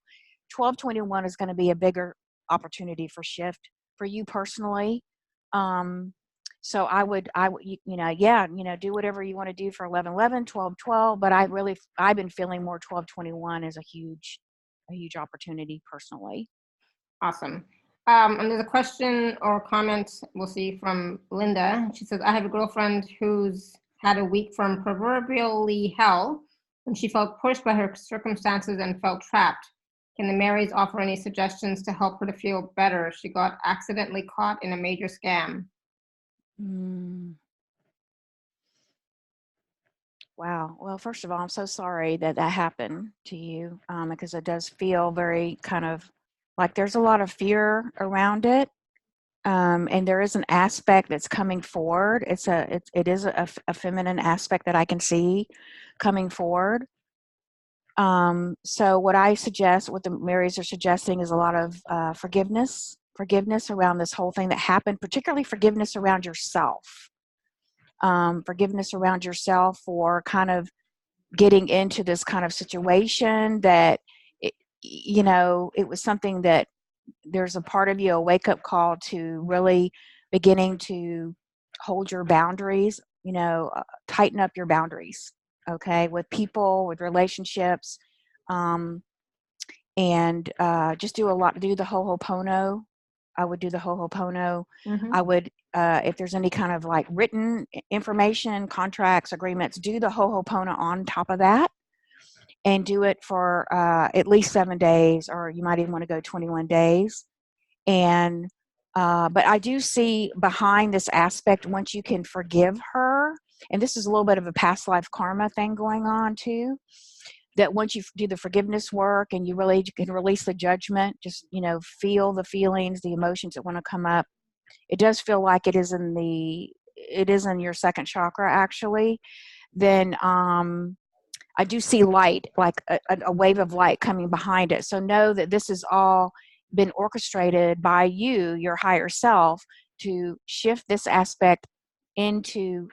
12/21 is going to be a bigger opportunity for shift for you personally. So I would, you know, yeah, you know, do whatever you want to do for 11/11, 12/12. But I've been feeling more 12/21 as a huge opportunity personally. Awesome. And there's a question or comment we'll see from Linda. She says, I have a girlfriend who's had a week from proverbially hell when she felt pushed by her circumstances and felt trapped. Can the Marys offer any suggestions to help her to feel better? She got accidentally caught in a major scam. Wow. Well, first of all, I'm so sorry that happened to you, because it does feel very kind of like there's a lot of fear around it. And there is an aspect that's coming forward. It is a feminine aspect that I can see coming forward. So what the Marys are suggesting is a lot of forgiveness around this whole thing that happened, particularly forgiveness around yourself. Forgiveness around yourself for kind of getting into this kind of situation that, you know, it was something that there's a part of you, a wake-up call to really beginning to hold your boundaries, you know, tighten up your boundaries, okay, with people, with relationships, and just do the Ho'oponopono. I would do the Ho'oponopono. Mm-hmm. I would, if there's any kind of like written information, contracts, agreements, do the Ho'oponopono on top of that, and do it for at least 7 days, or you might even want to go 21 days. And but I do see behind this aspect, once you can forgive her, and this is a little bit of a past life karma thing going on too, that once you do the forgiveness work and you really can release the judgment, just, you know, feel the feelings, the emotions that want to come up. It does feel like it is in your second chakra actually. Then I do see light, like a wave of light coming behind it. So know that this has all been orchestrated by you, your higher self, to shift this aspect into,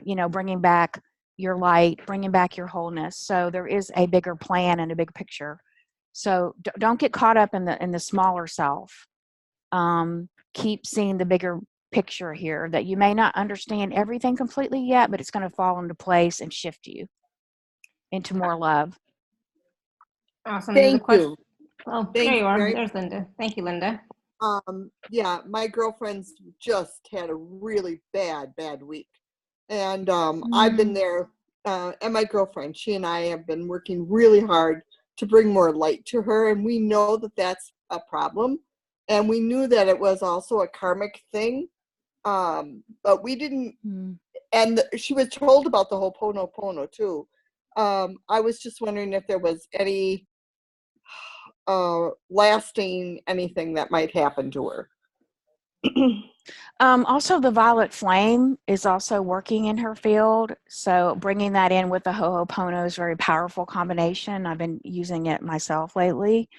you know, bringing back your light, bringing back your wholeness. So there is a bigger plan and a big picture. So don't get caught up in the smaller self. Keep seeing the bigger picture here, that you may not understand everything completely yet, but it's going to fall into place and shift you into more love. Awesome. Thank you. Oh, Thank there you are. you. There's Linda. Thank you, Linda. Yeah, my girlfriend's just had a really bad week. And I've been there, and my girlfriend, she and I have been working really hard to bring more light to her. And we know that that's a problem. And we knew that it was also a karmic thing, but we didn't. And she was told about the Ho'oponopono too. I was just wondering if there was any lasting anything that might happen to her. Also, the violet flame is also working in her field. So bringing that in with the Ho'opono is a very powerful combination. I've been using it myself lately.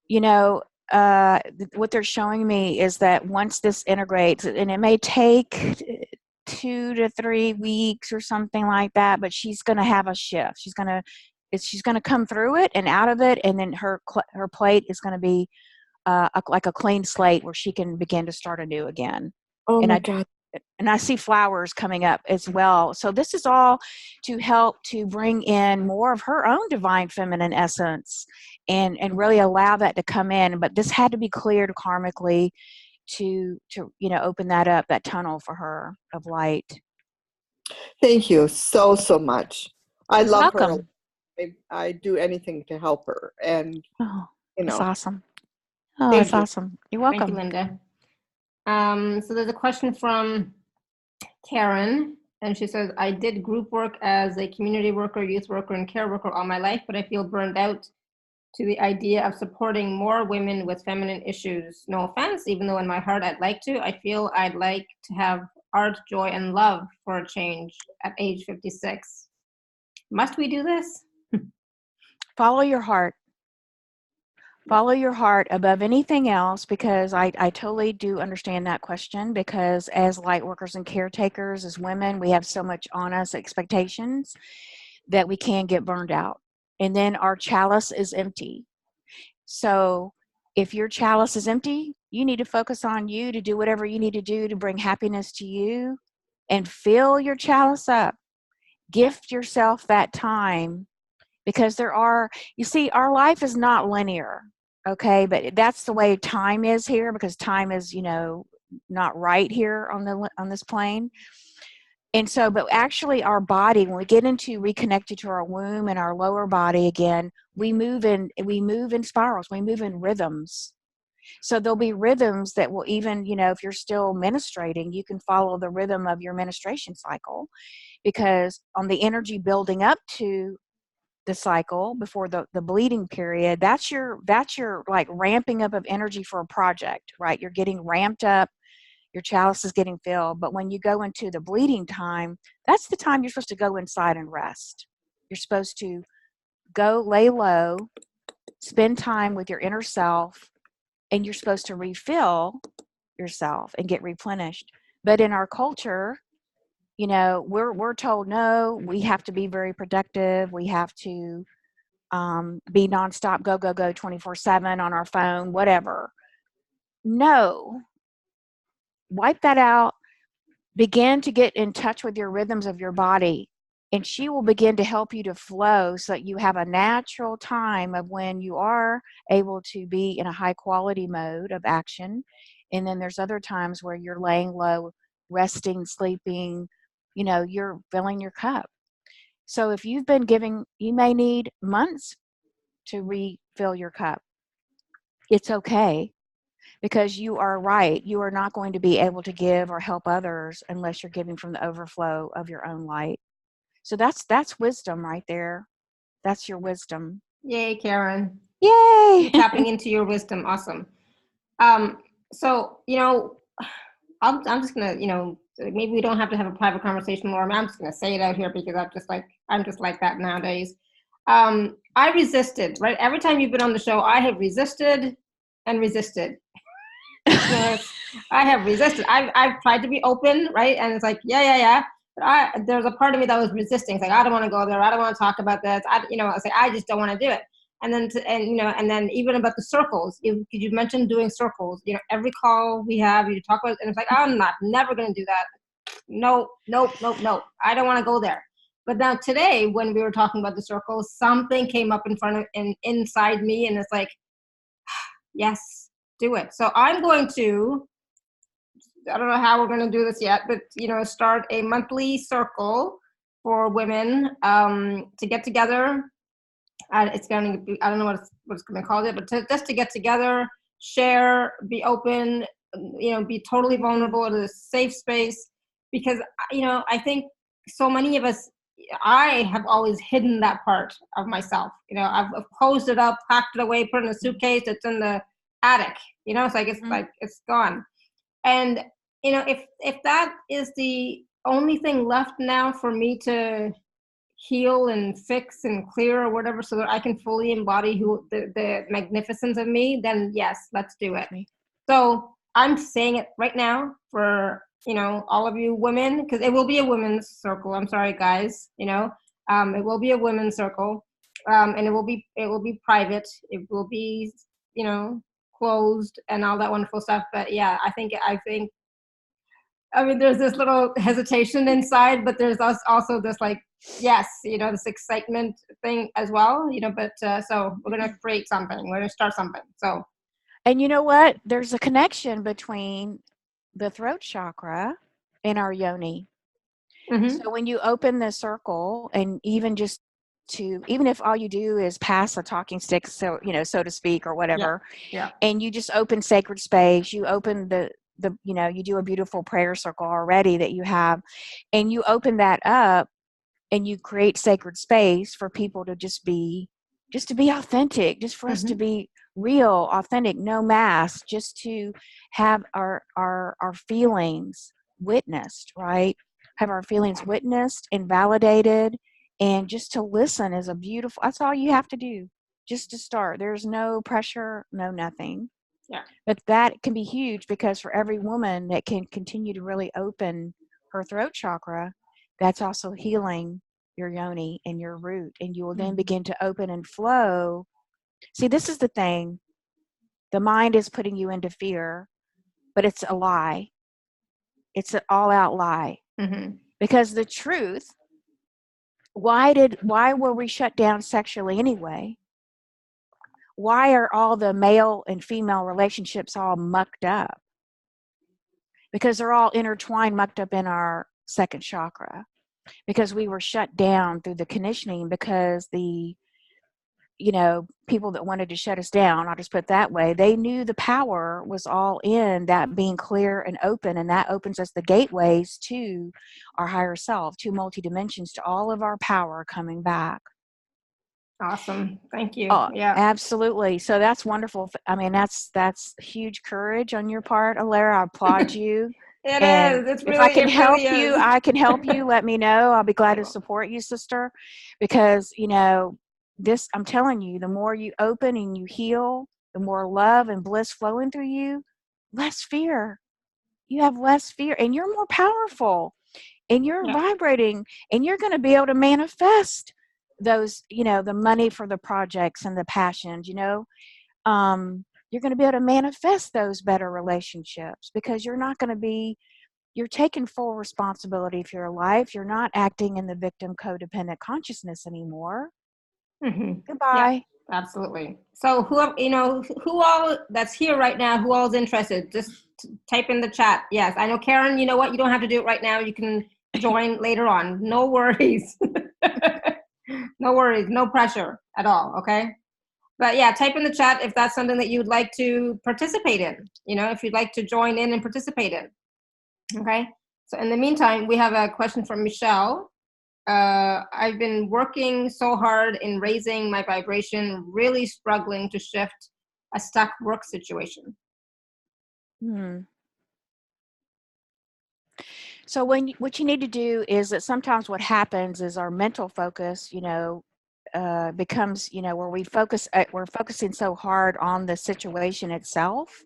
You know, what they're showing me is that once this integrates, and it may take 2 to 3 weeks or something like that, but she's going to have a shift. She's going to come through it and out of it, and then her plate is going to be like a clean slate where she can begin to start anew again. Oh and my God. And I see flowers coming up as well. So this is all to help to bring in more of her own divine feminine essence and really allow that to come in. But this had to be cleared karmically to open that up, that tunnel for her of light. Thank you so much. I love her. Welcome. I do anything to help her, and That's awesome. Oh, Thank that's you. awesome. You're welcome. Thank you, Linda. So there's a question from Karen, and she says, I did group work as a community worker, youth worker, and care worker all my life, but I feel burned out to the idea of supporting more women with feminine issues. No offense, even though in my heart I'd like to. I feel I'd like to have art, joy, and love for a change at age 56. Must we do this? Follow your heart. Follow your heart above anything else, because I totally do understand that question, because as light workers and caretakers, as women, we have so much on us, expectations, that we can get burned out. And then our chalice is empty. So if your chalice is empty, you need to focus on you to do whatever you need to do to bring happiness to you and fill your chalice up. Gift yourself that time, because you see, our life is not linear. Okay, but that's the way time is here, because time is, not right here on this plane. And so, but actually our body, when we get into reconnected to our womb and our lower body again, we move in spirals, we move in rhythms. So there'll be rhythms that will even, if you're still menstruating, you can follow the rhythm of your menstruation cycle, because on the energy building up to the cycle before the bleeding period, that's your like ramping up of energy for a project, right? You're getting ramped up, your chalice is getting filled. But when you go into the bleeding time, that's the time you're supposed to go inside and rest. You're supposed to go lay low, spend time with your inner self, and you're supposed to refill yourself and get replenished. But in our culture, we're told, no, we have to be very productive. We have to be nonstop, go 24/7 on our phone, whatever. No, wipe that out. Begin to get in touch with your rhythms of your body, and she will begin to help you to flow so that you have a natural time of when you are able to be in a high quality mode of action. And then there's other times where you're laying low, resting, sleeping, you're filling your cup. So if you've been giving, you may need months to refill your cup. It's okay, because you are right. You are not going to be able to give or help others unless you're giving from the overflow of your own light. So that's wisdom right there. That's your wisdom. Yay, Karen. Yay. You're tapping into your wisdom. Awesome. So, I'm just gonna, maybe we don't have to have a private conversation, Laura. I'm just gonna say it out here, because I'm just like that nowadays. I resisted, right? Every time you've been on the show, I have resisted and resisted. I have resisted. I've tried to be open, right? And it's like, yeah. But there's a part of me that was resisting. It's like, I don't want to go there. I don't want to talk about this. I was like, I just don't want to do it. And then even about the circles, you mentioned doing circles. Every call we have, you talk about, and it's like, I'm never going to do that. No. I don't want to go there. But now today, when we were talking about the circles, something came up in front of and inside me, and it's like, yes, do it. So I'm going to, I don't know how we're going to do this yet, but start a monthly circle for women to get together it's going to be, I don't know what's going to call it, but just to get together, share, be open, be totally vulnerable. It is a safe space because, I think so many of us, I have always hidden that part of myself. I've closed it up, packed it away, put it in a suitcase. It's in the attic. It's gone. And if that is the only thing left now for me to heal and fix and clear or whatever, so that I can fully embody the magnificence of me, then yes, let's do it. So I'm saying it right now for all of you women, because it will be a women's circle. I'm sorry, guys. It will be a women's circle, and it will be private. It will be closed and all that wonderful stuff. But yeah, I think there's this little hesitation inside, but there's also this yes, this excitement thing as well, but so we're going to create something. We're going to start something. So. And you know what? There's a connection between the throat chakra and our yoni. Mm-hmm. So when you open the circle, and even if all you do is pass a talking stick, so to speak, or whatever, yeah. And you just open sacred space, you open the you do a beautiful prayer circle already that you have, and you open that up, and you create sacred space for people to just to be authentic, just for us to be real, authentic, no mask, just to have our feelings witnessed, right? Have our feelings witnessed and validated, and just to listen is that's all you have to do, just to start. There's no pressure, no nothing. Yeah. But that can be huge, because for every woman that can continue to really open her throat chakra, that's also healing your yoni and your root, and you will then begin to open and flow. See, this is the thing. The mind is putting you into fear, but it's a lie. It's an all-out lie. Mm-hmm. Because the truth, why were we shut down sexually anyway? Why are all the male and female relationships all mucked up? Because they're all intertwined, mucked up in our second chakra. Because we were shut down through the conditioning, because the people that wanted to shut us down, I'll just put it that way, they knew the power was all in that being clear and open, and that opens us the gateways to our higher self, to multi-dimensions, to all of our power coming back. Awesome. Thank you. Oh, yeah, absolutely. So that's wonderful. I mean, that's huge courage on your part, Lara. I applaud you. It is. It's really, if I can help really you, is. I can help you. Let me know. I'll be glad to support you, sister, because this, I'm telling you, the more you open and you heal, the more love and bliss flowing through you, less fear. You have less fear, and you're more powerful, and you're vibrating, and you're going to be able to manifest those, the money for the projects and the passions, you're going to be able to manifest those better relationships, because you're taking full responsibility for your life. You're not acting in the victim codependent consciousness anymore. Mm-hmm. Goodbye. Yeah, absolutely. So who all that's here right now, who all is interested, just type in the chat. Yes, I know, Karen, you know what? You don't have to do it right now. You can join later on. No worries. No worries. No pressure at all. Okay. But yeah, type in the chat if that's something that you'd like to participate in, if you'd like to join in and participate in. Okay. So in the meantime, we have a question from Michelle. I've been working so hard in raising my vibration, really struggling to shift a stuck work situation. So what you need to do is that sometimes what happens is our mental focus, becomes, where we're focusing so hard on the situation itself,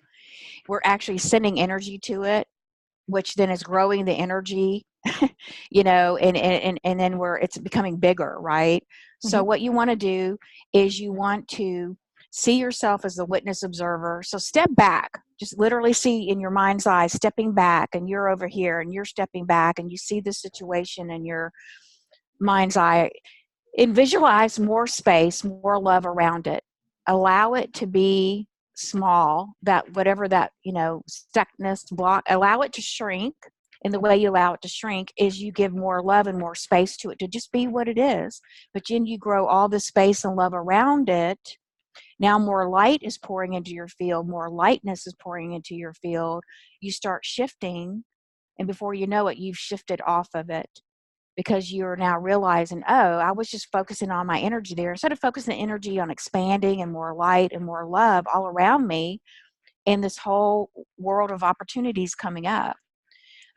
we're actually sending energy to it, which then is growing the energy, and then it's becoming bigger, right? Mm-hmm. So what you want to do is you want to see yourself as the witness observer. So step back, just literally see in your mind's eye, stepping back, and you're over here and you're stepping back, and you see the situation in your mind's eye, and visualize more space, more love around it. Allow it to be small, that whatever that, stuckness, block, allow it to shrink, And the way you allow it to shrink is you give more love and more space to it to just be what it is. But then you grow all the space and love around it. Now more light is pouring into your field, more lightness is pouring into your field. You start shifting, and before you know it, you've shifted off of it because you're now realizing, oh, I was just focusing on my energy there. Instead of focusing the energy on expanding and more light and more love all around me and this whole world of opportunities coming up.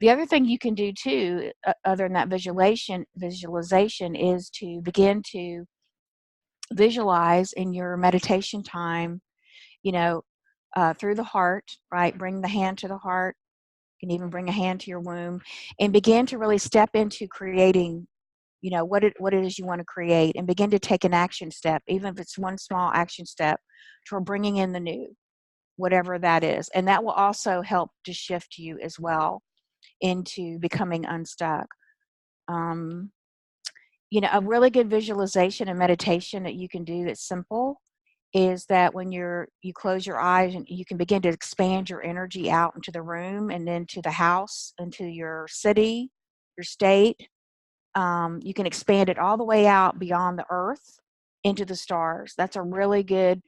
The other thing you can do too, other than that visualization, is to begin to visualize in your meditation time, through the heart, right? Bring the hand to the heart. You can even bring a hand to your womb and begin to really step into creating, what it is you want to create, and begin to take an action step, even if it's one small action step toward bringing in the new, whatever that is. And that will also help to shift you as well into becoming unstuck. A really good visualization and meditation that you can do that's simple is that when you close your eyes and you can begin to expand your energy out into the room and into the house, into your city, your state. You can expand it all the way out beyond the earth into the stars. That's a really good,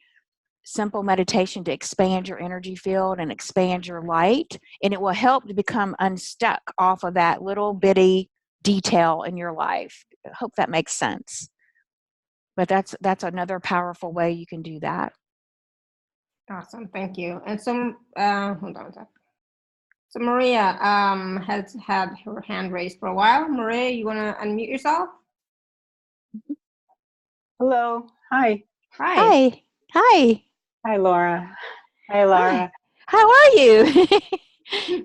simple meditation to expand your energy field and expand your light. And it will help to become unstuck off of that little bitty detail in your life. I hope that makes sense. But that's another powerful way you can do that. Awesome, thank you. And so, hold on a second. So Maria has had her hand raised for a while. Maria, you want to unmute yourself? Hello. Hi. Hi. Hi. Hi, Laura. Hi, Laura. Hi. How are you?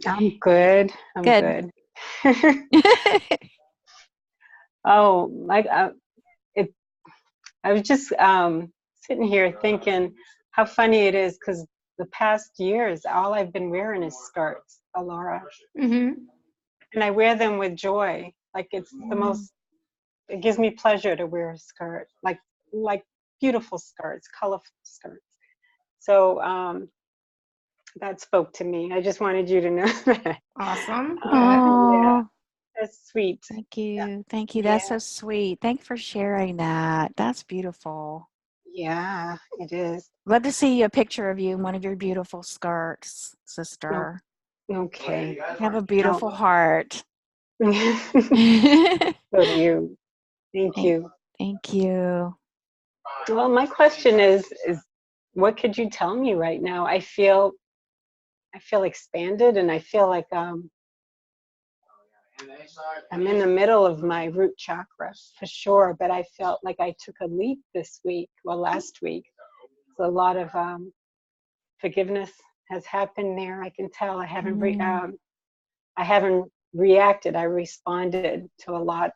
I'm good. I'm good. Oh, I was just sitting here thinking how funny it is, because the past years, all I've been wearing is skirts, Laura. Mm-hmm. And I wear them with joy. Like it's the most, it gives me pleasure to wear a skirt, like beautiful skirts, colorful skirts. So that spoke to me. I just wanted you to know that. Awesome. Yeah, that's sweet. Thank you. Yeah. Thank you. That's so sweet. Thank you for sharing that. That's beautiful. Yeah, it is. Love to see a picture of you in one of your beautiful skirts, sister. Okay. You have a beautiful heart. So do you. Thank you. Thank you. Well, my question is what could you tell me right now? I feel expanded, and I feel like I'm in the middle of my root chakra for sure, but I felt like I took a leap this week, last week. So a lot of forgiveness has happened there. I can tell I haven't reacted. I responded to a lot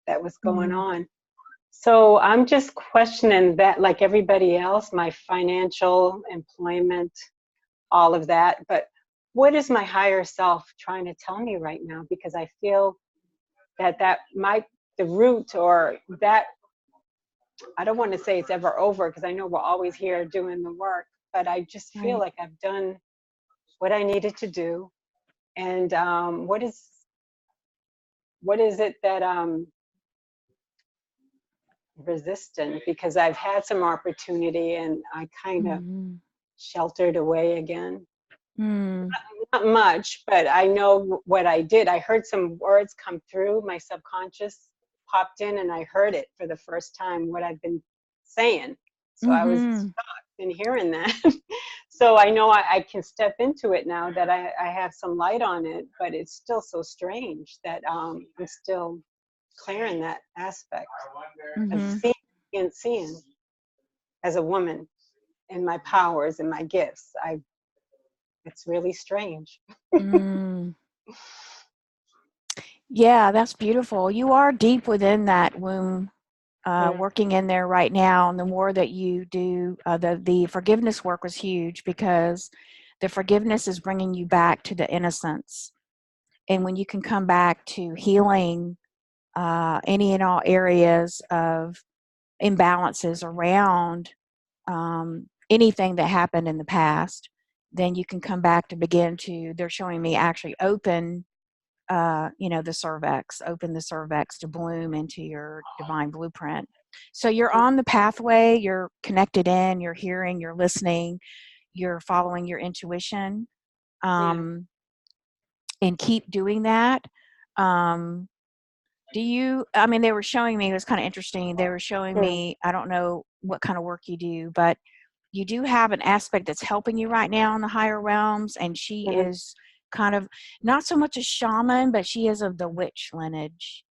that was going on. So I'm just questioning that, like everybody else, my financial, employment, all of that. But what is my higher self trying to tell me right now? Because I feel that the root, or that, I don't want to say it's ever over, because I know we're always here doing the work, but I just feel like I've done what I needed to do. And what is it that I'm resistant? Because I've had some opportunity and I kind of sheltered away again. Not much, but I know what I did. I heard some words come through. My subconscious popped in and I heard it for the first time, what I've been saying. So I was shocked in hearing that. So I know I can step into it now that I have some light on it, but it's still so strange that I'm still clearing that aspect of seeing as a woman and my powers and my gifts. It's really strange. Yeah, that's beautiful. You are deep within that womb, working in there right now. And the more that you do, the forgiveness work was huge, because the forgiveness is bringing you back to the innocence. And when you can come back to healing any and all areas of imbalances around anything that happened in the past, then you can come back to begin to, they're showing me, actually open the cervix, open the cervix to bloom into your divine blueprint. So you're on the pathway, you're connected in, you're hearing, you're listening, you're following your intuition, and keep doing that. They were showing me, it was kind of interesting. They were showing me, I don't know what kind of work you do, but you do have an aspect that's helping you right now in the higher realms. And she is kind of not so much a shaman, but she is of the witch lineage.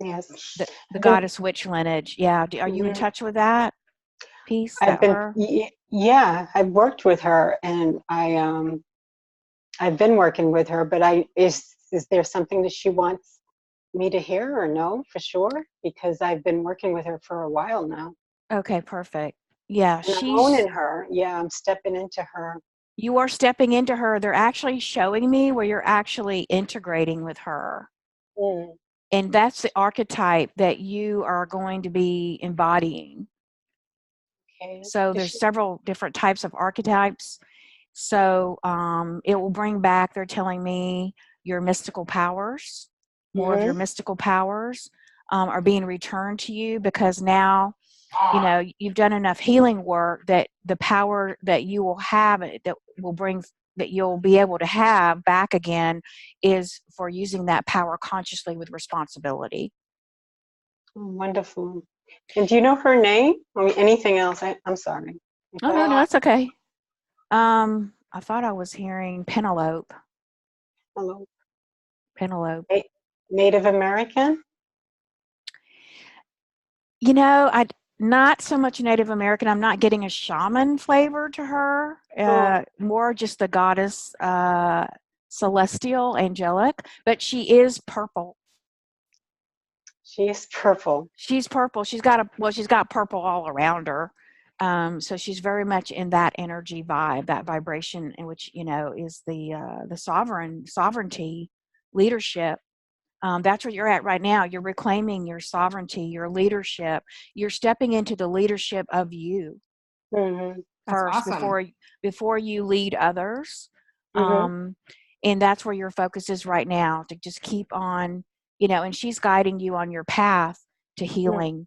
Yes. The goddess witch lineage. Yeah. Are you in touch with that piece? I've worked with her, and I've been working with her, but is there something that she wants me to hear or know for sure? Because I've been working with her for a while now. Okay, perfect. Yeah, and I'm owning her. Yeah, I'm stepping into her. You are stepping into her. They're actually showing me where you're actually integrating with her. And that's the archetype that you are going to be embodying. Okay. So there's several different types of archetypes. So it will bring back, they're telling me, your mystical powers. More of your mystical powers are being returned to you, because now, you've done enough healing work that the power that you will have, that you'll be able to have back again, is for using that power consciously with responsibility. Wonderful. And do you know her name? Anything else? I'm sorry. Oh, no, that's okay. I thought I was hearing Penelope. Hello. Penelope. Native American? Not so much Native American. I'm not getting a shaman flavor to her. More just the goddess, celestial, angelic. But she is purple. She is purple. She's purple. She's got purple all around her. So she's very much in that energy vibe, that vibration, in which is the sovereignty, leadership. That's where you're at right now. You're reclaiming your sovereignty, your leadership. You're stepping into the leadership of you first, awesome. before you lead others. And that's where your focus is right now, to just keep on, and she's guiding you on your path to healing,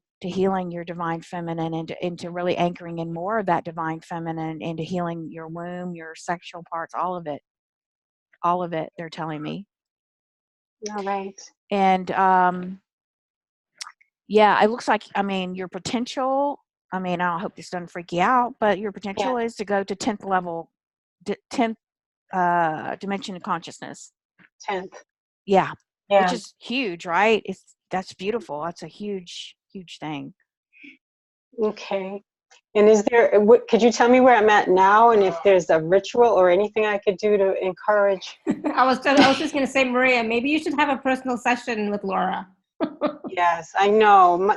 your divine feminine, and into really anchoring in more of that divine feminine, into healing your womb, your sexual parts, all of it, they're telling me. All right. And it looks like, your potential, I hope this doesn't freak you out, but your potential is to go to 10th level, 10th dimension of consciousness. 10th. Yeah. Which is huge, right? That's beautiful. That's a huge, huge thing. Okay. And could you tell me where I'm at now, and if there's a ritual or anything I could do to encourage? I was just going to say, Maria, maybe you should have a personal session with Laura. Yes, I know.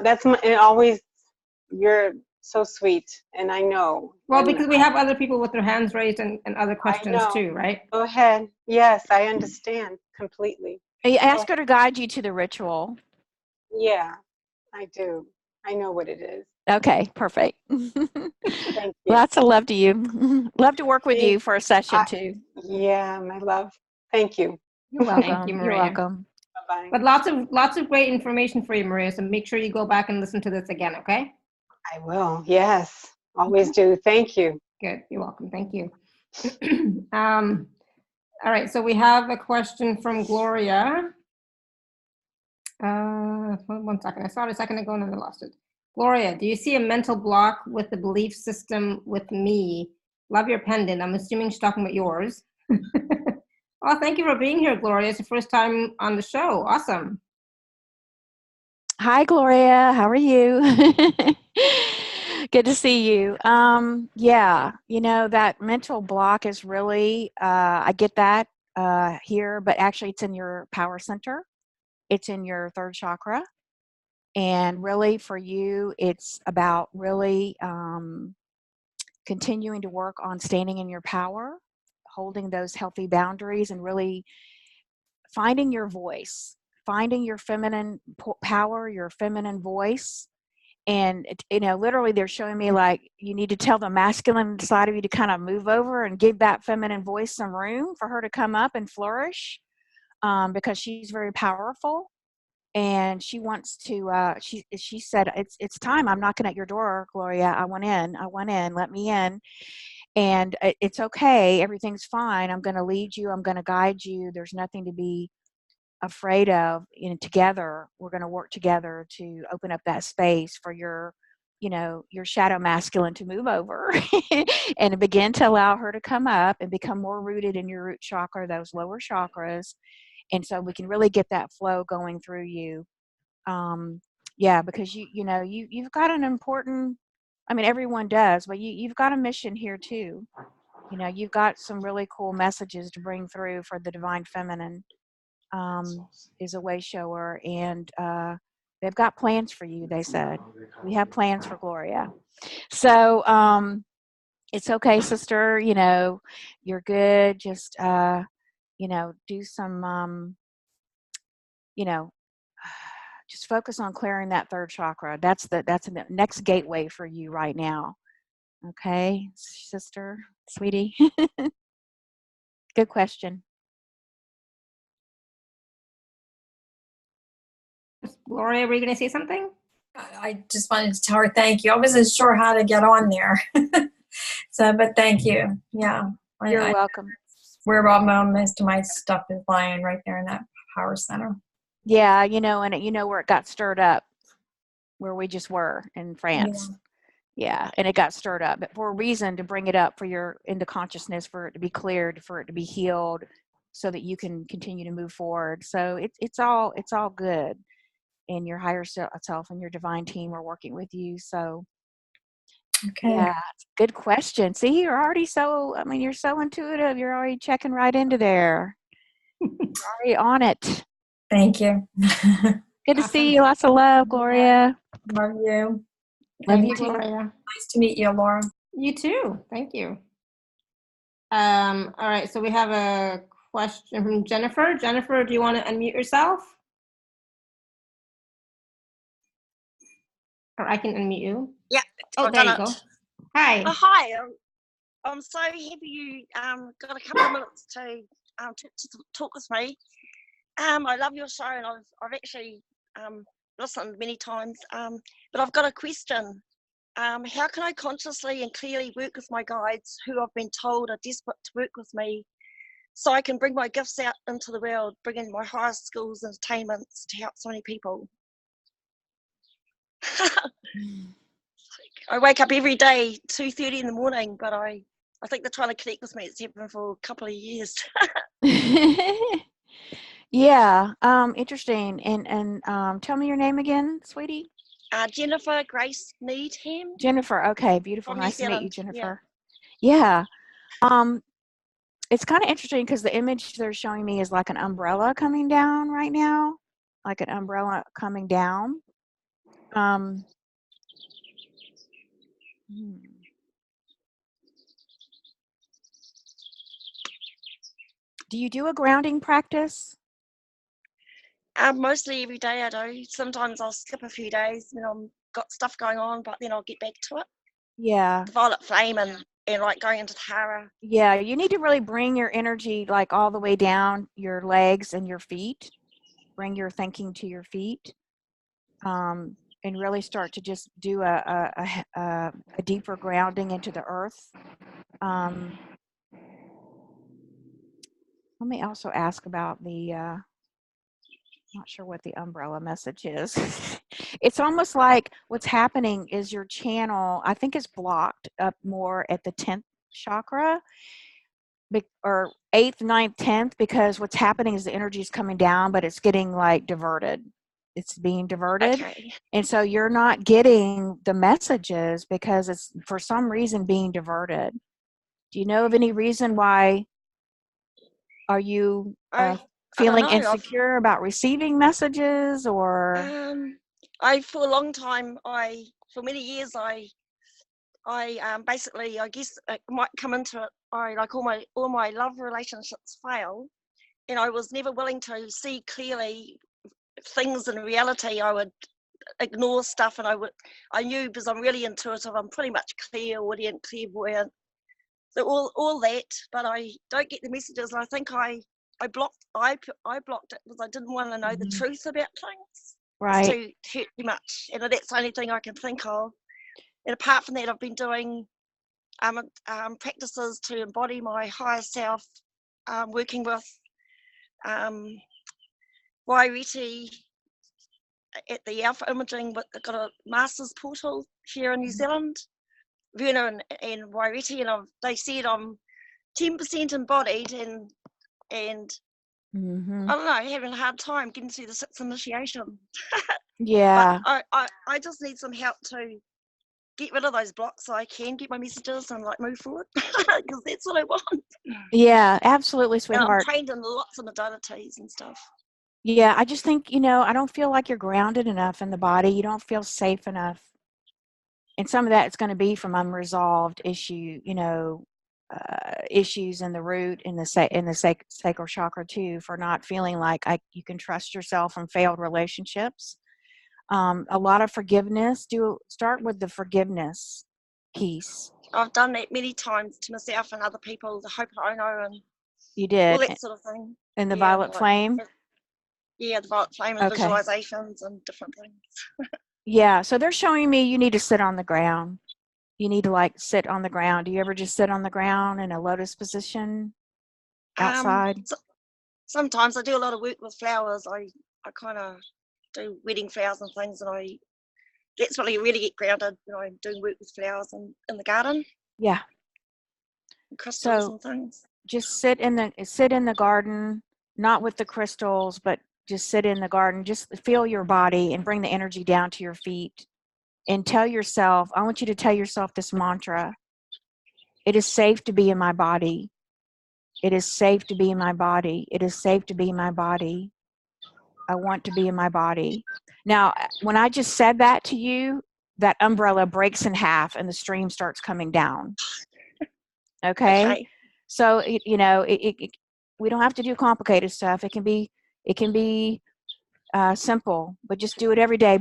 You're so sweet, and I know. Well, because we have other people with their hands raised and other questions too, right? Go ahead. Yes, I understand completely. Ask her to guide you to the ritual. Yeah, I do. I know what it is. Okay, perfect. Thank you. Lots of love to you. Love to work with you for a session too. Yeah, my love. Thank you. You're welcome. Thank you, Maria. You're welcome. Bye-bye. But lots of great information for you, Maria. So make sure you go back and listen to this again, okay? I will. Yes, always do. Thank you. Good. You're welcome. Thank you. All right. So we have a question from Gloria. 1 second. I saw it a second ago and then I lost it. Gloria, do you see a mental block with the belief system with me? Love your pendant. I'm assuming she's talking about yours. Well, thank you for being here, Gloria. It's the first time on the show. Awesome. Hi, Gloria. How are you? Good to see you. That mental block is really, I get that here, but actually it's in your power center. It's in your third chakra. And really for you, it's about really continuing to work on standing in your power, holding those healthy boundaries, and really finding your voice, finding your feminine power, your feminine voice. And, literally they're showing me like you need to tell the masculine side of you to kind of move over and give that feminine voice some room for her to come up and flourish. because she's very powerful. And she wants to, she said, it's time. I'm knocking at your door, Gloria. I want in, let me in. And it's okay. Everything's fine. I'm going to lead you. I'm going to guide you. There's nothing to be afraid of. And together, we're going to work together to open up that space for your, your shadow masculine to move over and begin to allow her to come up and become more rooted in your root chakra, those lower chakras. And so we can really get that flow going through you. Because you've got an important, I mean, everyone does, but you've got a mission here too. You've got some really cool messages to bring through for the divine feminine, is a way shower, and they've got plans for you. They said, we have plans for Gloria. So it's okay, sister, you're good. Just do some just focus on clearing that third chakra. That's the next gateway for you right now. Okay, sister, sweetie. Good question. Gloria, were you going to say something? I just wanted to tell her thank you. I wasn't sure how to get on there. But thank you. Yeah. You're welcome. Where most of my stuff is lying right there in that power center. Yeah, and where it got stirred up, where we just were in France. Yeah, and it got stirred up, but for a reason, to bring it up into consciousness, for it to be cleared, for it to be healed, so that you can continue to move forward. So it's all good, and your higher self and your divine team are working with you. So okay. Yeah, good question. See, you're so intuitive. You're already checking right into there. You're already on it. Thank you. Good to see you. Lots of love, Gloria. Love you. Love you too. Gloria. Nice to meet you, Laura. You too. Thank you. All right, so we have a question from Jennifer. Jennifer, do you want to unmute yourself? Or I can unmute you. Yeah. Oh, there you go. Hi. Oh, hi. I'm so happy you got a couple of minutes to talk with me. I love your show, and I've actually listened many times. But I've got a question. How can I consciously and clearly work with my guides, who I've been told are desperate to work with me, so I can bring my gifts out into the world, bring in my highest skills and attainments to help so many people? I wake up every day 2:30 in the morning, but I think they're trying to connect with me. It's happened for a couple of years. Yeah, interesting. And tell me your name again, sweetie. Jennifer Grace Needham. Jennifer. Okay, beautiful. From Nice New to meet you, Zealand. Jennifer. Yeah. It's kind of interesting because the image they're showing me is like an umbrella coming down right now, like an umbrella coming down. Do you do a grounding practice? Mostly every day I do. Sometimes I'll skip a few days when I've got stuff going on, but then I'll get back to it. Yeah. The violet flame and like going into Tara. Yeah, you need to really bring your energy like all the way down your legs and your feet. Bring your thinking to your feet, and really start to just do a deeper grounding into the earth. Let me also ask about the, not sure what the umbrella message is. It's almost like what's happening is your channel, I think, is blocked up more at the 10th chakra, or 8th, 9th, 10th, because what's happening is the energy is coming down, but it's getting like diverted. It's being diverted. Okay. And so you're not getting the messages because it's for some reason being diverted. Do you know of any reason why? Are you feeling insecure about receiving messages, or? For a long time, for many years, I basically, I guess it might come into it. Like all my love relationships fail, and I was never willing to see clearly things in reality. I would ignore stuff, and I knew, because I'm really intuitive, I'm pretty much clairaudient, clairvoyant, so all that, but I don't get the messages. And I think I blocked it because I didn't want to know the truth about things. Right. It's too hurt too much, and that's the only thing I can think of. And apart from that, I've been doing practices to embody my higher self, working with Wairiti at the Alpha Imaging. But they've got a master's portal here in New Zealand, Verna and Wairiti, and they said I'm 10% embodied, and I don't know, having a hard time getting through the 6th initiation. Yeah. But I just need some help to get rid of those blocks so I can get my messages and like move forward, because that's what I want. Yeah, absolutely, And sweetheart. I'm trained in lots of modalities and stuff. Yeah, I just think, I don't feel like you're grounded enough in the body. You don't feel safe enough. And some of that is going to be from unresolved issues in the root, in the sacral chakra too, for not feeling like you can trust yourself in failed relationships. A lot of forgiveness. Start with the forgiveness piece. I've done that many times to myself and other people, the Ho'oponopono and You did. all that sort of thing. And the violet flame? Yeah, the violet flame and visualizations and different things. Yeah, so they're showing me you need to sit on the ground. You need to sit on the ground. Do you ever just sit on the ground in a lotus position outside? Sometimes I do a lot of work with flowers. I kind of do wedding flowers and things, and that's when I really get grounded, I'm doing work with flowers in the garden. Yeah. And crystals and things. Just sit in the garden, not with the crystals, but just sit in the garden. Just feel your body and bring the energy down to your feet. And I want you to tell yourself this mantra. It is safe to be in my body. It is safe to be in my body. It is safe to be in my body. I want to be in my body. Now, when I just said that to you, that umbrella breaks in half and the stream starts coming down. Okay? So, we don't have to do complicated stuff. It can be simple, but just do it every day.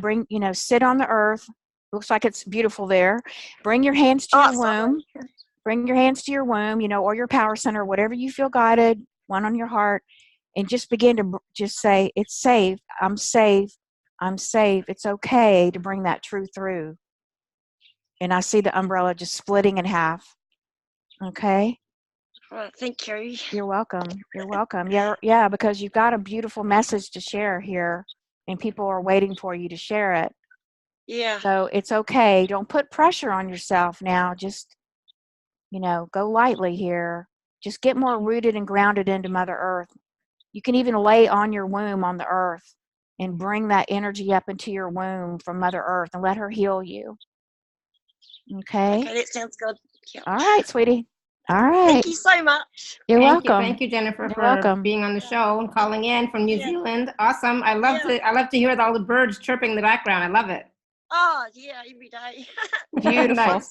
Sit on the earth. Looks like it's beautiful there. Bring your hands to your womb. Bring your hands to your womb, or your power center, whatever you feel guided, one on your heart, and just begin to just say, it's safe. I'm safe. I'm safe. It's okay to bring that truth through. And I see the umbrella just splitting in half. Okay? Thank you. You're welcome. You're welcome. Yeah, because you've got a beautiful message to share here, and people are waiting for you to share it. Yeah. So it's okay. Don't put pressure on yourself now. Just, go lightly here. Just get more rooted and grounded into Mother Earth. You can even lay on your womb on the earth and bring that energy up into your womb from Mother Earth and let her heal you. Okay? Okay, that sounds good. Yeah. All right, sweetie. All right. Thank you so much. You're welcome. Thank you, Jennifer, for being on the show and calling in from New Zealand. Awesome. I love to hear all the birds chirping in the background. I love it. Oh yeah, every day. Beautiful.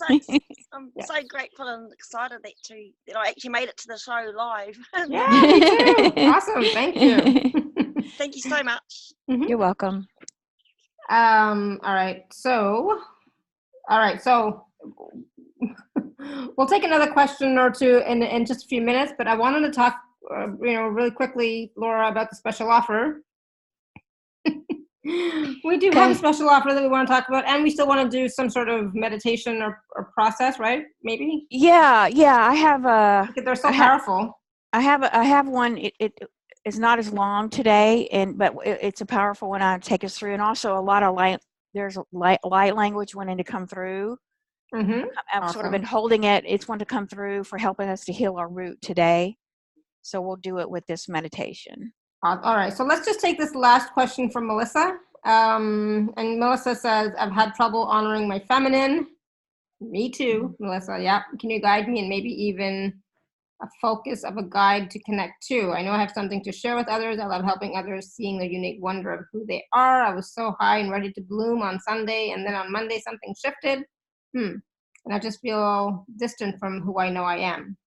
I'm so grateful and excited that I actually made it to the show live. Yeah, me too. Awesome. Thank you. Thank you so much. You're welcome. All right. So we'll take another question or two in just a few minutes, but I wanted to talk, really quickly, Laura, about the special offer. We do have a special offer that we want to talk about, and we still want to do some sort of meditation or process, right? Maybe. Yeah. I have because they're so powerful. I have one. It is not as long today, but it's a powerful one. I take us through, and also a lot of light. There's light language wanting to come through. Mm-hmm. I've sort of been holding it. It's one to come through for helping us to heal our root today. So we'll do it with this meditation. All right. So let's just take this last question from Melissa. And Melissa says, I've had trouble honoring my feminine. Me too, Melissa. Yeah. Can you guide me and maybe even a focus of a guide to connect to? I know I have something to share with others. I love helping others, seeing the unique wonder of who they are. I was so high and ready to bloom on Sunday, and then on Monday something shifted. And I just feel distant from who I know I am.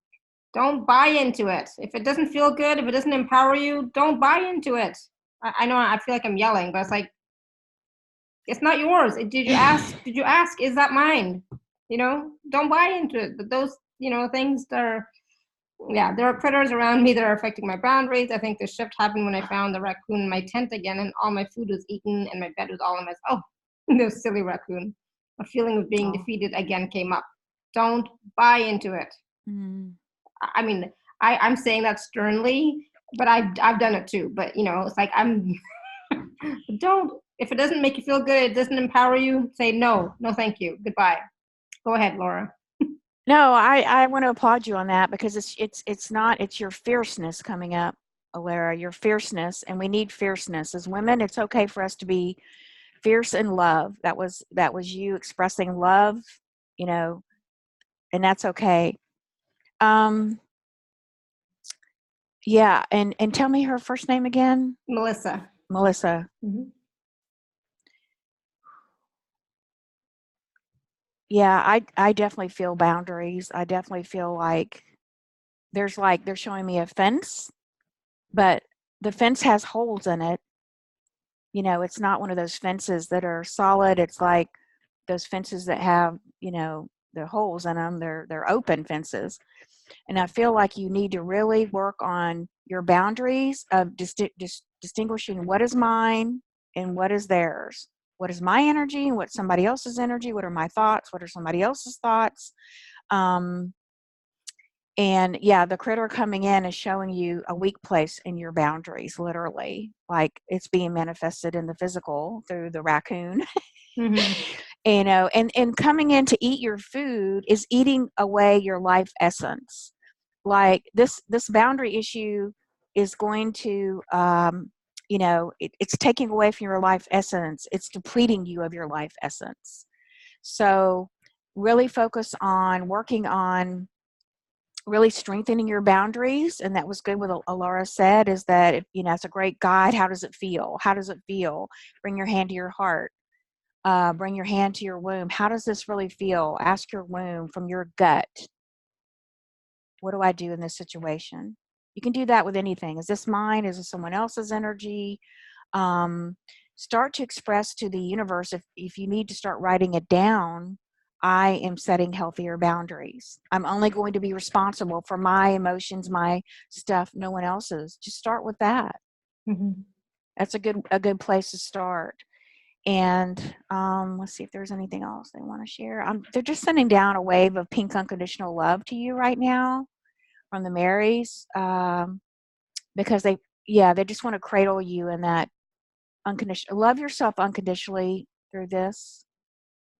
Don't buy into it. If it doesn't feel good, if it doesn't empower you, don't buy into it. I know I feel like I'm yelling, but it's like, it's not yours. Did you ask? Is that mine? Don't buy into it. But those, things are, Yeah, there are critters around me that are affecting my boundaries. I think the shift happened when I found the raccoon in my tent again, and all my food was eaten, and my bed was all a mess. Oh, this silly raccoon. A feeling of being defeated again came up. Don't buy into it. I mean, I'm saying that sternly, but I've done it too. But you know, it's like don't. If it doesn't make you feel good, it doesn't empower you. Say no, no, thank you, goodbye. Go ahead, Laura. No, I want to applaud you on that, because it's your fierceness coming up, Alara, your fierceness, and we need fierceness as women. It's okay for us to be fierce in love. That was you expressing love, you know, and that's okay. Yeah, and tell me her first name again. Melissa. Melissa. Mm-hmm. Yeah, I definitely feel boundaries. I definitely feel like they're showing me a fence, but the fence has holes in it. You know, it's not one of those fences that are solid. It's like those fences that have, you know, the holes in them. They're open fences. And I feel like you need to really work on your boundaries of distinguishing what is mine and what is theirs. What is my energy and what's somebody else's energy? What are my thoughts? What are somebody else's thoughts? And yeah, the critter coming in is showing you a weak place in your boundaries, literally, like it's being manifested in the physical through the raccoon. Mm-hmm. You know, and coming in to eat your food is eating away your life essence. Like this boundary issue is going to, you know, it's taking away from your life essence. It's depleting you of your life essence. So really focus on working on really strengthening your boundaries. And that was good what Laura said, is that, you know, it's a great guide. How does it feel? How does it feel? Bring your hand to your heart. Bring your hand to your womb. How does this really feel? Ask your womb from your gut. What do I do in this situation? You can do that with anything. Is this mine? Is this someone else's energy? Start to express to the universe, if you need to start writing it down, I am setting healthier boundaries. I'm only going to be responsible for my emotions, my stuff, no one else's. Just start with that. Mm-hmm. That's a good place to start. And let's see if there's anything else they want to share. They're just sending down a wave of pink unconditional love to you right now from the Marys, because they just want to cradle you in that unconditional. Love yourself unconditionally through this.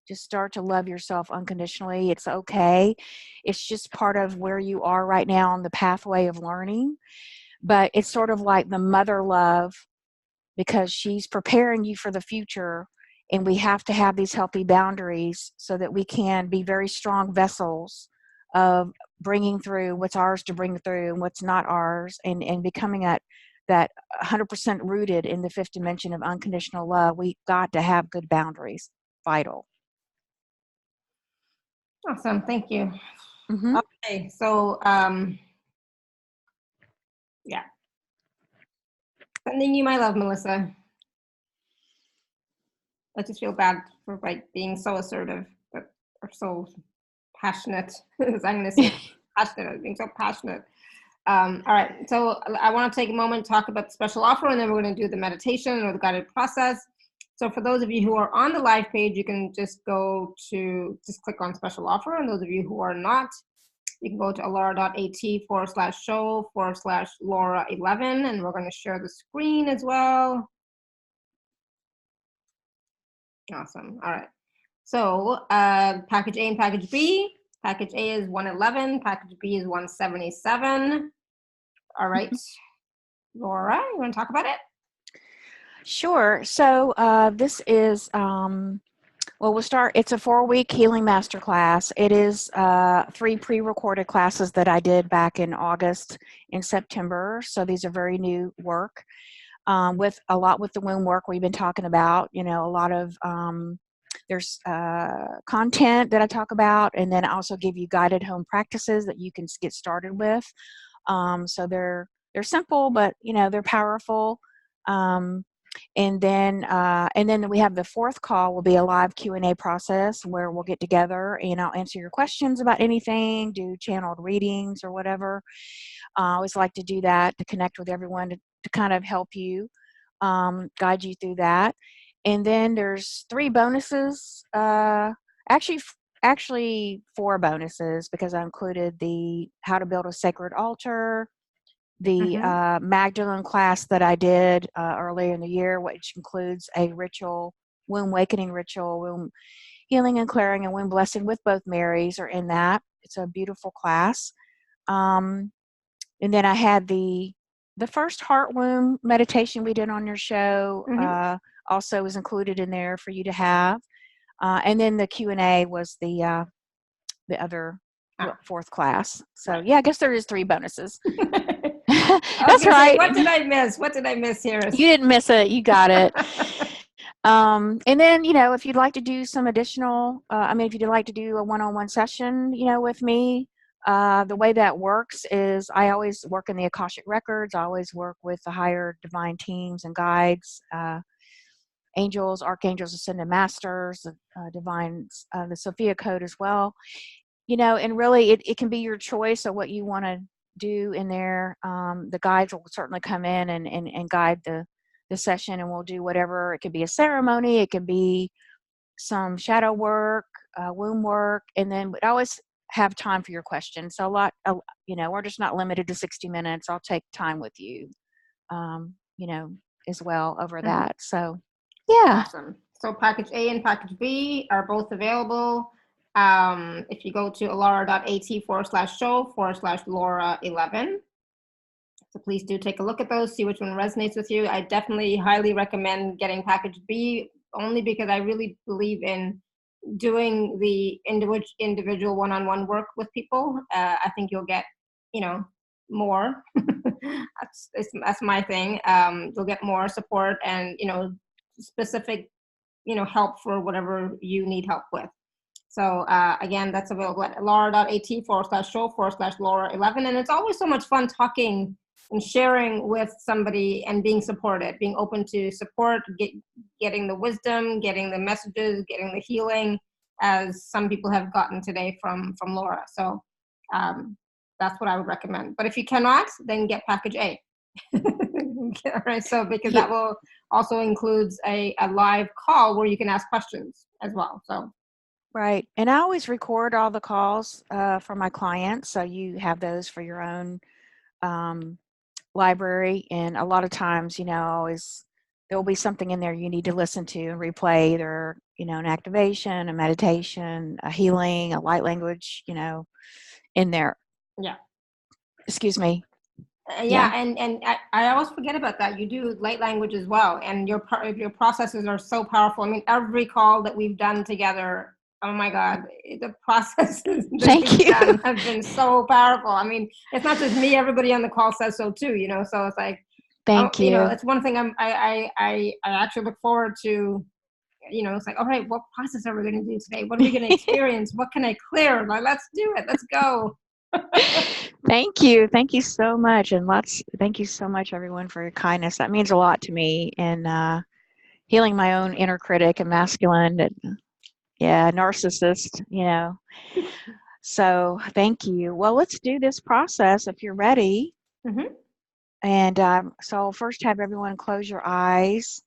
Just start to love yourself unconditionally. It's okay. It's just part of where you are right now on the pathway of learning. But it's sort of like the mother love, because she's preparing you for the future. And we have to have these healthy boundaries so that we can be very strong vessels of bringing through what's ours to bring through and what's not ours, and becoming that 100% rooted in the fifth dimension of unconditional love. We got to have good boundaries. Vital. Awesome. Thank you. Mm-hmm. Okay. So, yeah. Sending you my love, Melissa. I just feel bad for being so assertive, but or so passionate. As I'm going to say passionate, being so passionate. All right. So I want to take a moment to talk about the special offer, and then we're going to do the meditation or the guided process. So for those of you who are on the live page, you can just click on special offer. And those of you who are not, you can go to alara.at/show/Laura11, and we're going to share the screen as well. Awesome. All right. So package A and package B. Package A is 111. Package B is 177. All right. Laura, you want to talk about it? Sure. So this is, we'll start. It's a 4-week healing masterclass. It is 3 pre-recorded classes that I did back in August and September. So these are very new work, with a lot with the womb work we've been talking about. You know, a lot of there's content that I talk about, and then I also give you guided home practices that you can get started with. So they're simple, but you know, they're powerful. And then we have the fourth call will be a live Q&A process where we'll get together and I'll answer your questions about anything, do channeled readings or whatever. I always like to do that to connect with everyone to kind of help you, guide you through that. And then there's 3 bonuses, actually 4 bonuses, because I included the how to build a sacred altar, the Magdalene class that I did earlier in the year, which includes a ritual, womb awakening ritual, womb healing and clearing, and womb blessing with both Marys are in that. It's a beautiful class. And then I had the first heart womb meditation we did on your show also was included in there for you to have. And then the Q&A was the other 4th class. So yeah, I guess there is 3 bonuses. That's right. What did I miss? What did I miss here? You didn't miss it. You got it. And then, if you'd like to do some additional, if you'd like to do a one-on-one session, with me, the way that works is I always work in the Akashic Records. I always work with the higher divine teams and guides, angels, archangels, ascended masters, divines, the Sophia Code as well. And really it can be your choice of what you want to do in there. The guides will certainly come in and guide the session, and we'll do whatever. It could be a ceremony, it could be some shadow work, womb work, and then we always have time for your questions. So we're just not limited to 60 minutes. I'll take time with you, as well over that. So yeah. Awesome. So package A and package B are both available. If you go to alara.at/show/Laura11. So please do take a look at those, see which one resonates with you. I definitely highly recommend getting package B, only because I really believe in doing the individual one-on-one work with people. I think you'll get, more. That's my thing. You'll get more support and, specific, help for whatever you need help with. So again, that's available at alara.at/show/Laura11. And it's always so much fun talking and sharing with somebody and being supported, being open to support, getting the wisdom, getting the messages, getting the healing, as some people have gotten today from Laura. So that's what I would recommend. But if you cannot, then get package A. All right, so because that will also includes a live call where you can ask questions as well. So. Right. And I always record all the calls for my clients, so you have those for your own library. And a lot of times, always there will be something in there you need to listen to and replay, either, an activation, a meditation, a healing, a light language, in there. Yeah. Excuse me. And I always forget about that. You do light language as well, and your processes are so powerful. I mean, every call that we've done together, oh my God, the processes that we've done have been so powerful. I mean, it's not just me; everybody on the call says so too. So it's like, thank you. It's one thing I actually look forward to. It's like, all right, what process are we going to do today? What are we going to experience? What can I clear? Like, let's do it. Let's go. Thank you. Thank you so much. And thank you so much, everyone, for your kindness. That means a lot to me in healing my own inner critic and masculine, narcissist, So thank you. Well, let's do this process if you're ready. And so I'll first have everyone close your eyes.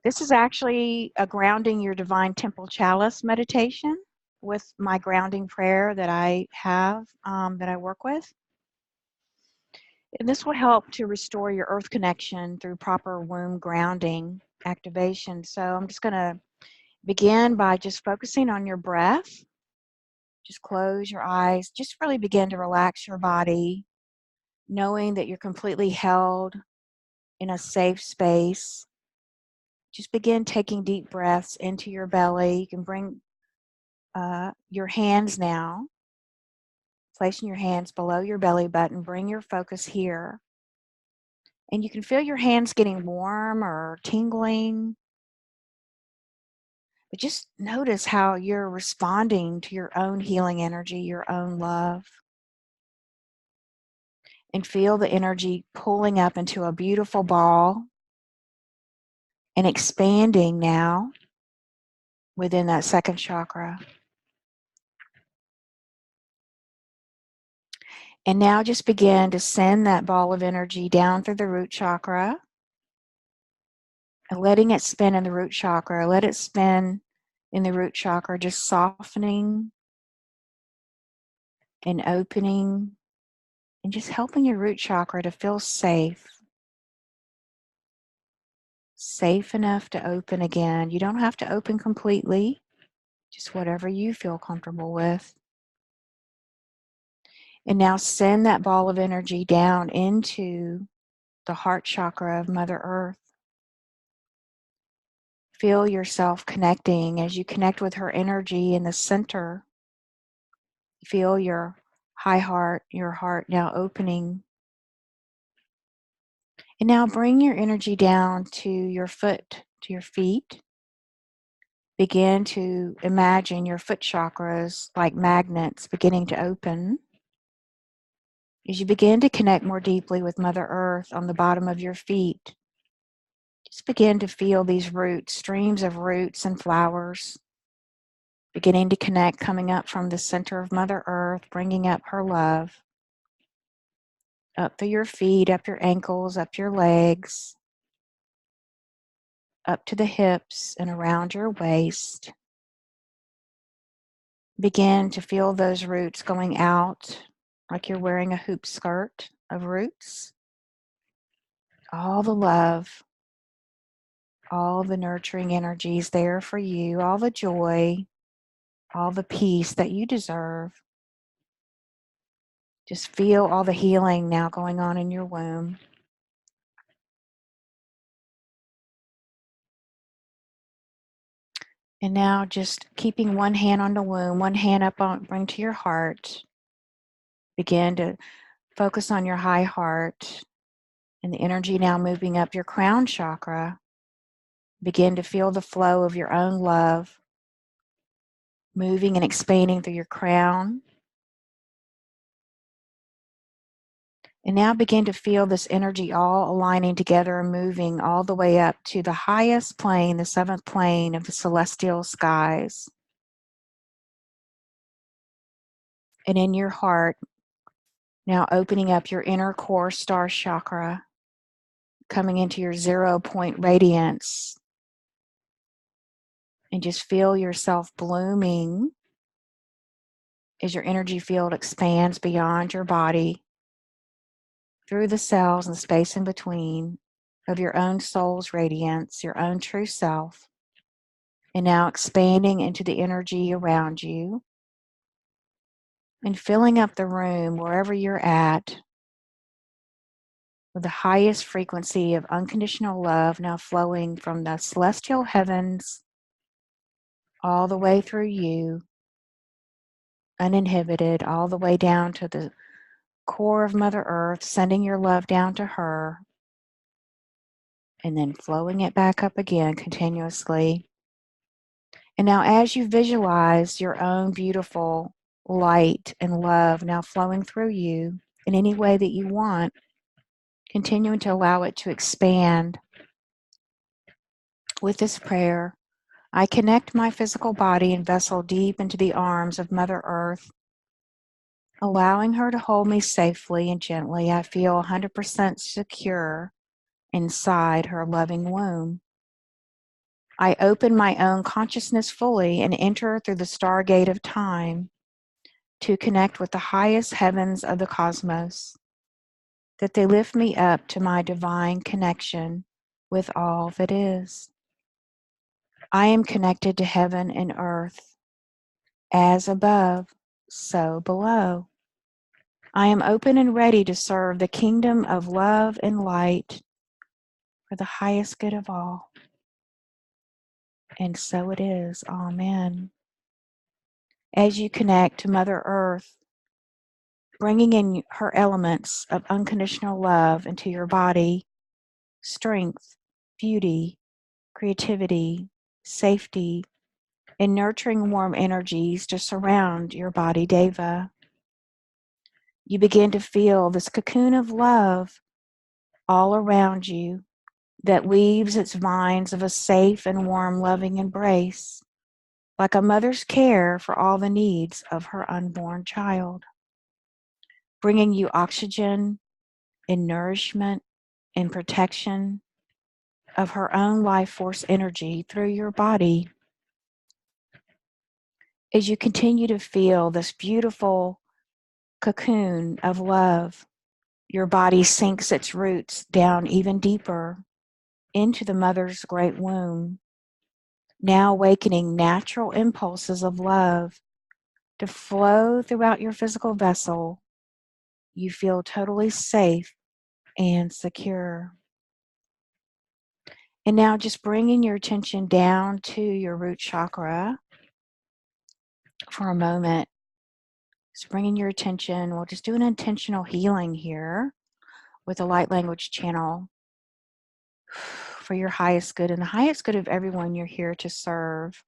This is actually a grounding your divine temple chalice meditation with my grounding prayer that I have, that I work with. And this will help to restore your earth connection through proper womb grounding activation. So I'm just going to begin by just focusing on your breath. Just close your eyes. Just really begin to relax your body, knowing that you're completely held in a safe space. Just begin taking deep breaths into your belly. You can bring your hands now. Placing your hands below your belly button, bring your focus here. And you can feel your hands getting warm or tingling. But just notice how you're responding to your own healing energy, your own love. And feel the energy pulling up into a beautiful ball. and expanding now within that second chakra. And now just begin to send that ball of energy down through the root chakra and letting it spin in the root chakra. Let it spin in the root chakra, just softening and opening and just helping your root chakra to feel safe. Safe enough to open again. You don't have to open completely, just whatever you feel comfortable with. And now send that ball of energy down into the heart chakra of Mother Earth. Feel yourself connecting as you connect with her energy in the center. Feel your your heart now opening. And now bring your energy down to your foot, to your feet. Begin to imagine your foot chakras like magnets beginning to open. As you begin to connect more deeply with Mother Earth on the bottom of your feet, just begin to feel these roots, streams of roots and flowers, beginning to connect, coming up from the center of Mother Earth, bringing up her love, up through your feet, up your ankles, up your legs, up to the hips and around your waist. Begin to feel those roots going out like you're wearing a hoop skirt of roots. All the love, all the nurturing energies there for you, all the joy, all the peace that you deserve. Just feel all the healing now going on in your womb. And now just keeping one hand on the womb, one hand up on, bring to your heart. Begin to focus on your high heart and the energy now moving up your crown chakra. Begin to feel the flow of your own love moving and expanding through your crown. And now begin to feel this energy all aligning together and moving all the way up to the highest plane, the seventh plane of the celestial skies. And in your heart, now opening up your inner core star chakra, coming into your 0 point radiance. And just feel yourself blooming as your energy field expands beyond your body, through the cells and space in between of your own soul's radiance, your own true self. And now expanding into the energy around you and filling up the room wherever you're at with the highest frequency of unconditional love now flowing from the celestial heavens all the way through you, uninhibited, all the way down to the core of Mother Earth, sending your love down to her, and then flowing it back up again continuously. And now as you visualize your own beautiful light and love now flowing through you in any way that you want, continuing to allow it to expand. With this prayer, I connect my physical body and vessel deep into the arms of Mother Earth, allowing her to hold me safely and gently. I feel 100% secure inside her loving womb. I open my own consciousness fully and enter through the stargate of time to connect with the highest heavens of the cosmos, that they lift me up to my divine connection with all that is. I am connected to heaven and earth, as above, so below. I am open and ready to serve the kingdom of love and light for the highest good of all. And so it is. Amen. As you connect to Mother Earth, bringing in her elements of unconditional love into your body, strength, beauty, creativity, safety, and nurturing warm energies to surround your body deva. You begin to feel this cocoon of love all around you, that weaves its vines of a safe and warm, loving embrace, like a mother's care for all the needs of her unborn child, bringing you oxygen and nourishment and protection of her own life force energy through your body. As you continue to feel this beautiful cocoon of love, your body sinks its roots down even deeper into the mother's great womb, now awakening natural impulses of love to flow throughout your physical vessel. You feel totally safe and secure. And now just bringing your attention down to your root chakra for a moment. Just bringing your attention, we'll just do an intentional healing here with a light language channel for your highest good and the highest good of everyone you're here to serve.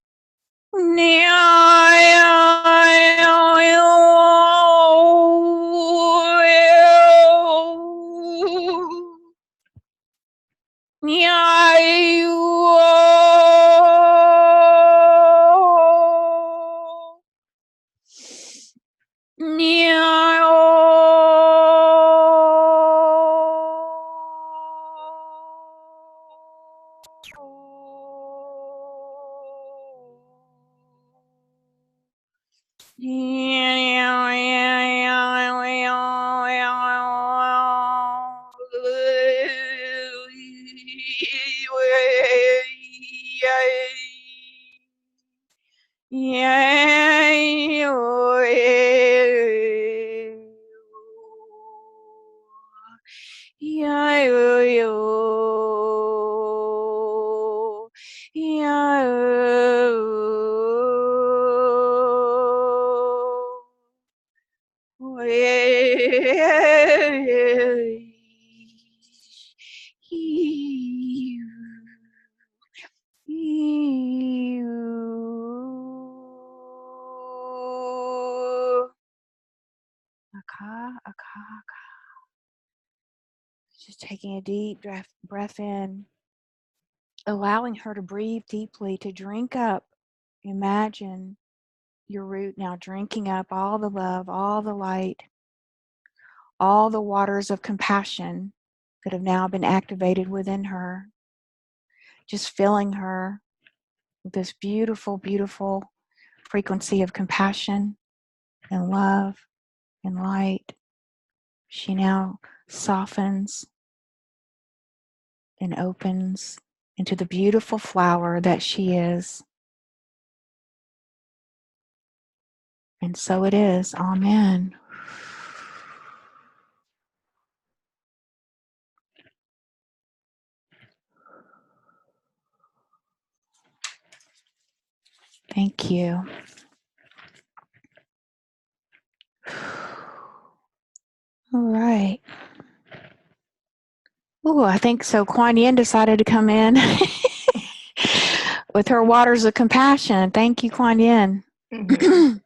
Just taking a deep breath in, allowing her to breathe deeply, to drink up. Imagine your root now drinking up all the love, all the light, all the waters of compassion that have now been activated within her. Just filling her with this beautiful, beautiful frequency of compassion and love and light. She now softens and opens into the beautiful flower that she is. And so it is. Amen. Thank you. All right. Ooh, I think so. Kuan Yin decided to come in with her waters of compassion. Thank you, Kuan Yin. Mm-hmm.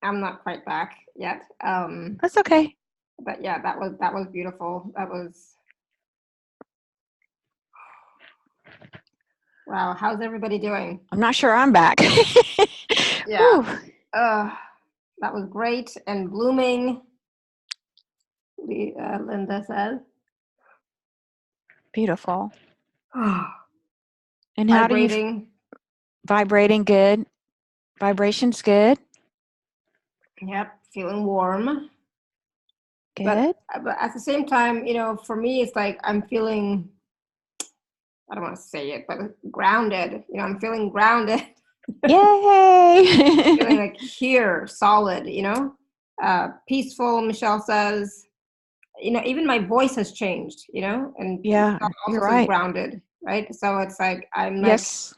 I'm not quite back yet. That's okay. But yeah, that was beautiful. That was wow. How's everybody doing? I'm not sure I'm back. Yeah. That was great and blooming. Linda says. Beautiful. And how Vibrating. do you vibrating good? Vibration's good. Yep, feeling warm. Good. But at the same time, for me, it's like I'm feeling, I don't want to say it, but grounded. I'm feeling grounded. Yay! Feeling like here, solid, peaceful, Michelle says. Even my voice has changed, and Yeah, Michelle also you're says right. grounded, right? So it's like I'm Yes.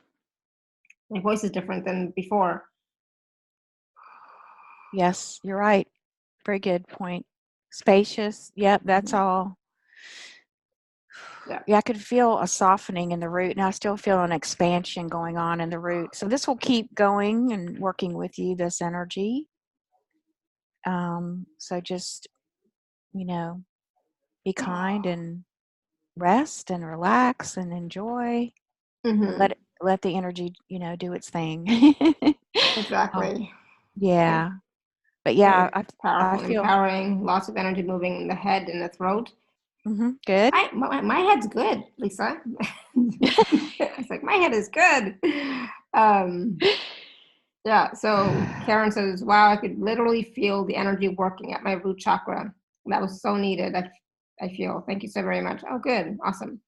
like, my voice is different than before. Yes, you're right. Very good point. Spacious. Yep, that's all. Yeah. I could feel a softening in the root, and I still feel an expansion going on in the root. So this will keep going and working with you, this energy. So just, be kind and rest and relax and enjoy. Mm-hmm. Let the energy, do its thing. Oh, Exactly. yeah. But yeah, Very I powerful, feel empowering, lots of energy moving in the head and the throat. good. My head's good, Lisa. It's like, my head is good. Yeah, so Karen says, wow, I could literally feel the energy working at my root chakra. That was so needed, I feel. Thank you so very much. Oh, good. Awesome.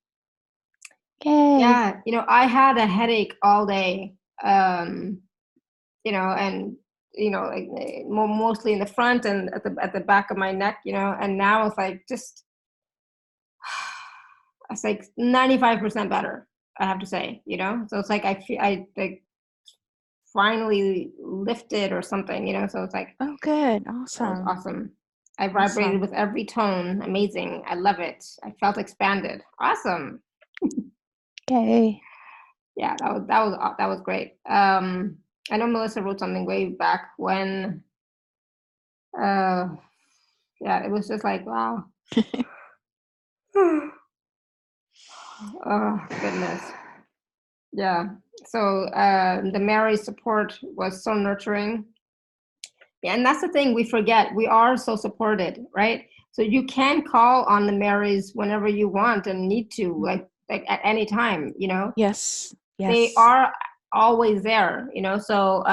Yay. Yeah, I had a headache all day, and like mostly in the front and at the back of my neck, and now it's like just it's like 95% better, I have to say, so it's like I feel I like finally lifted or something, so it's like Oh, good. that was Awesome. awesome. I vibrated with every tone. Amazing. I love it. I felt expanded. Awesome. Yay. Yeah, that was great. I know Melissa wrote something way back when. Yeah, it was just like, wow. Oh goodness. Yeah. So the Mary support was so nurturing. Yeah, and that's the thing we forget. We are so supported, right? So you can call on the Marys whenever you want and need to, like at any time, Yes. They Yes. are always there, So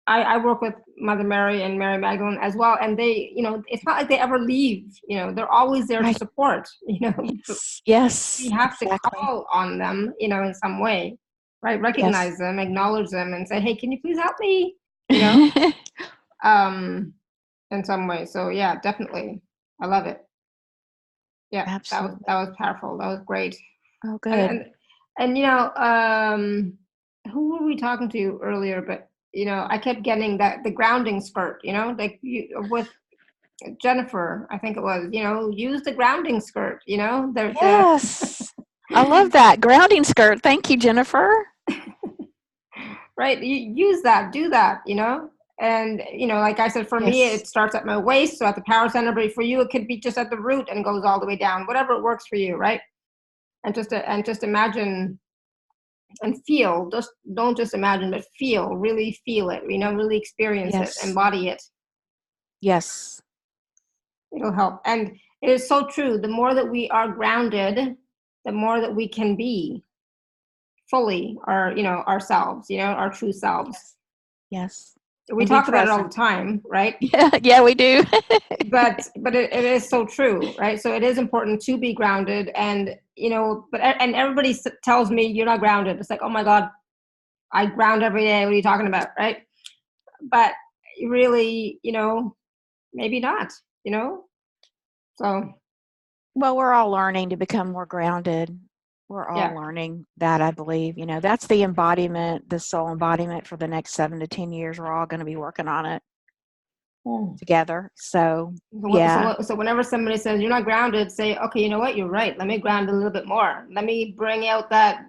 I work with Mother Mary and Mary Magdalene as well, and they, it's not like they ever leave. They're always there to Right. support. Yes. Yes. We have to Exactly. call on them, in some way, right? Recognize them, acknowledge them, and say, "Hey, can you please help me?" In some way. So yeah, definitely, I love it. Yeah, Absolutely. that was powerful. That was great. Oh, good. And who were we talking to earlier? But I kept getting the grounding skirt. Like with Jennifer, I think it was. Use the grounding skirt. Yes. I love that grounding skirt. Thank you, Jennifer. Right. You use that. Do that. And like I said, for me, it starts at my waist, so at the power center. But for you, it could be just at the root and goes all the way down. Whatever works for you, right? And just imagine and feel. Just don't just imagine, but feel. Really feel it. Really experience it. Yes. Embody it. Yes. It'll help. And it is so true. The more that we are grounded, the more that we can be fully ourselves. Our true selves. Yes. We talk about it all the time, right? Yeah, we do. but it is so true, right? So it is important to be grounded, and and everybody tells me you're not grounded. It's like, oh my God, I ground every day. What are you talking about, right? But really, maybe not, so Well, we're all learning to become more grounded. We're all learning that, I believe. That's the embodiment, the soul embodiment for the next 7 to 10 years. We're all going to be working on it together. So whenever somebody says you're not grounded, say, okay, you know what, you're right. Let me ground a little bit more. Let me bring out that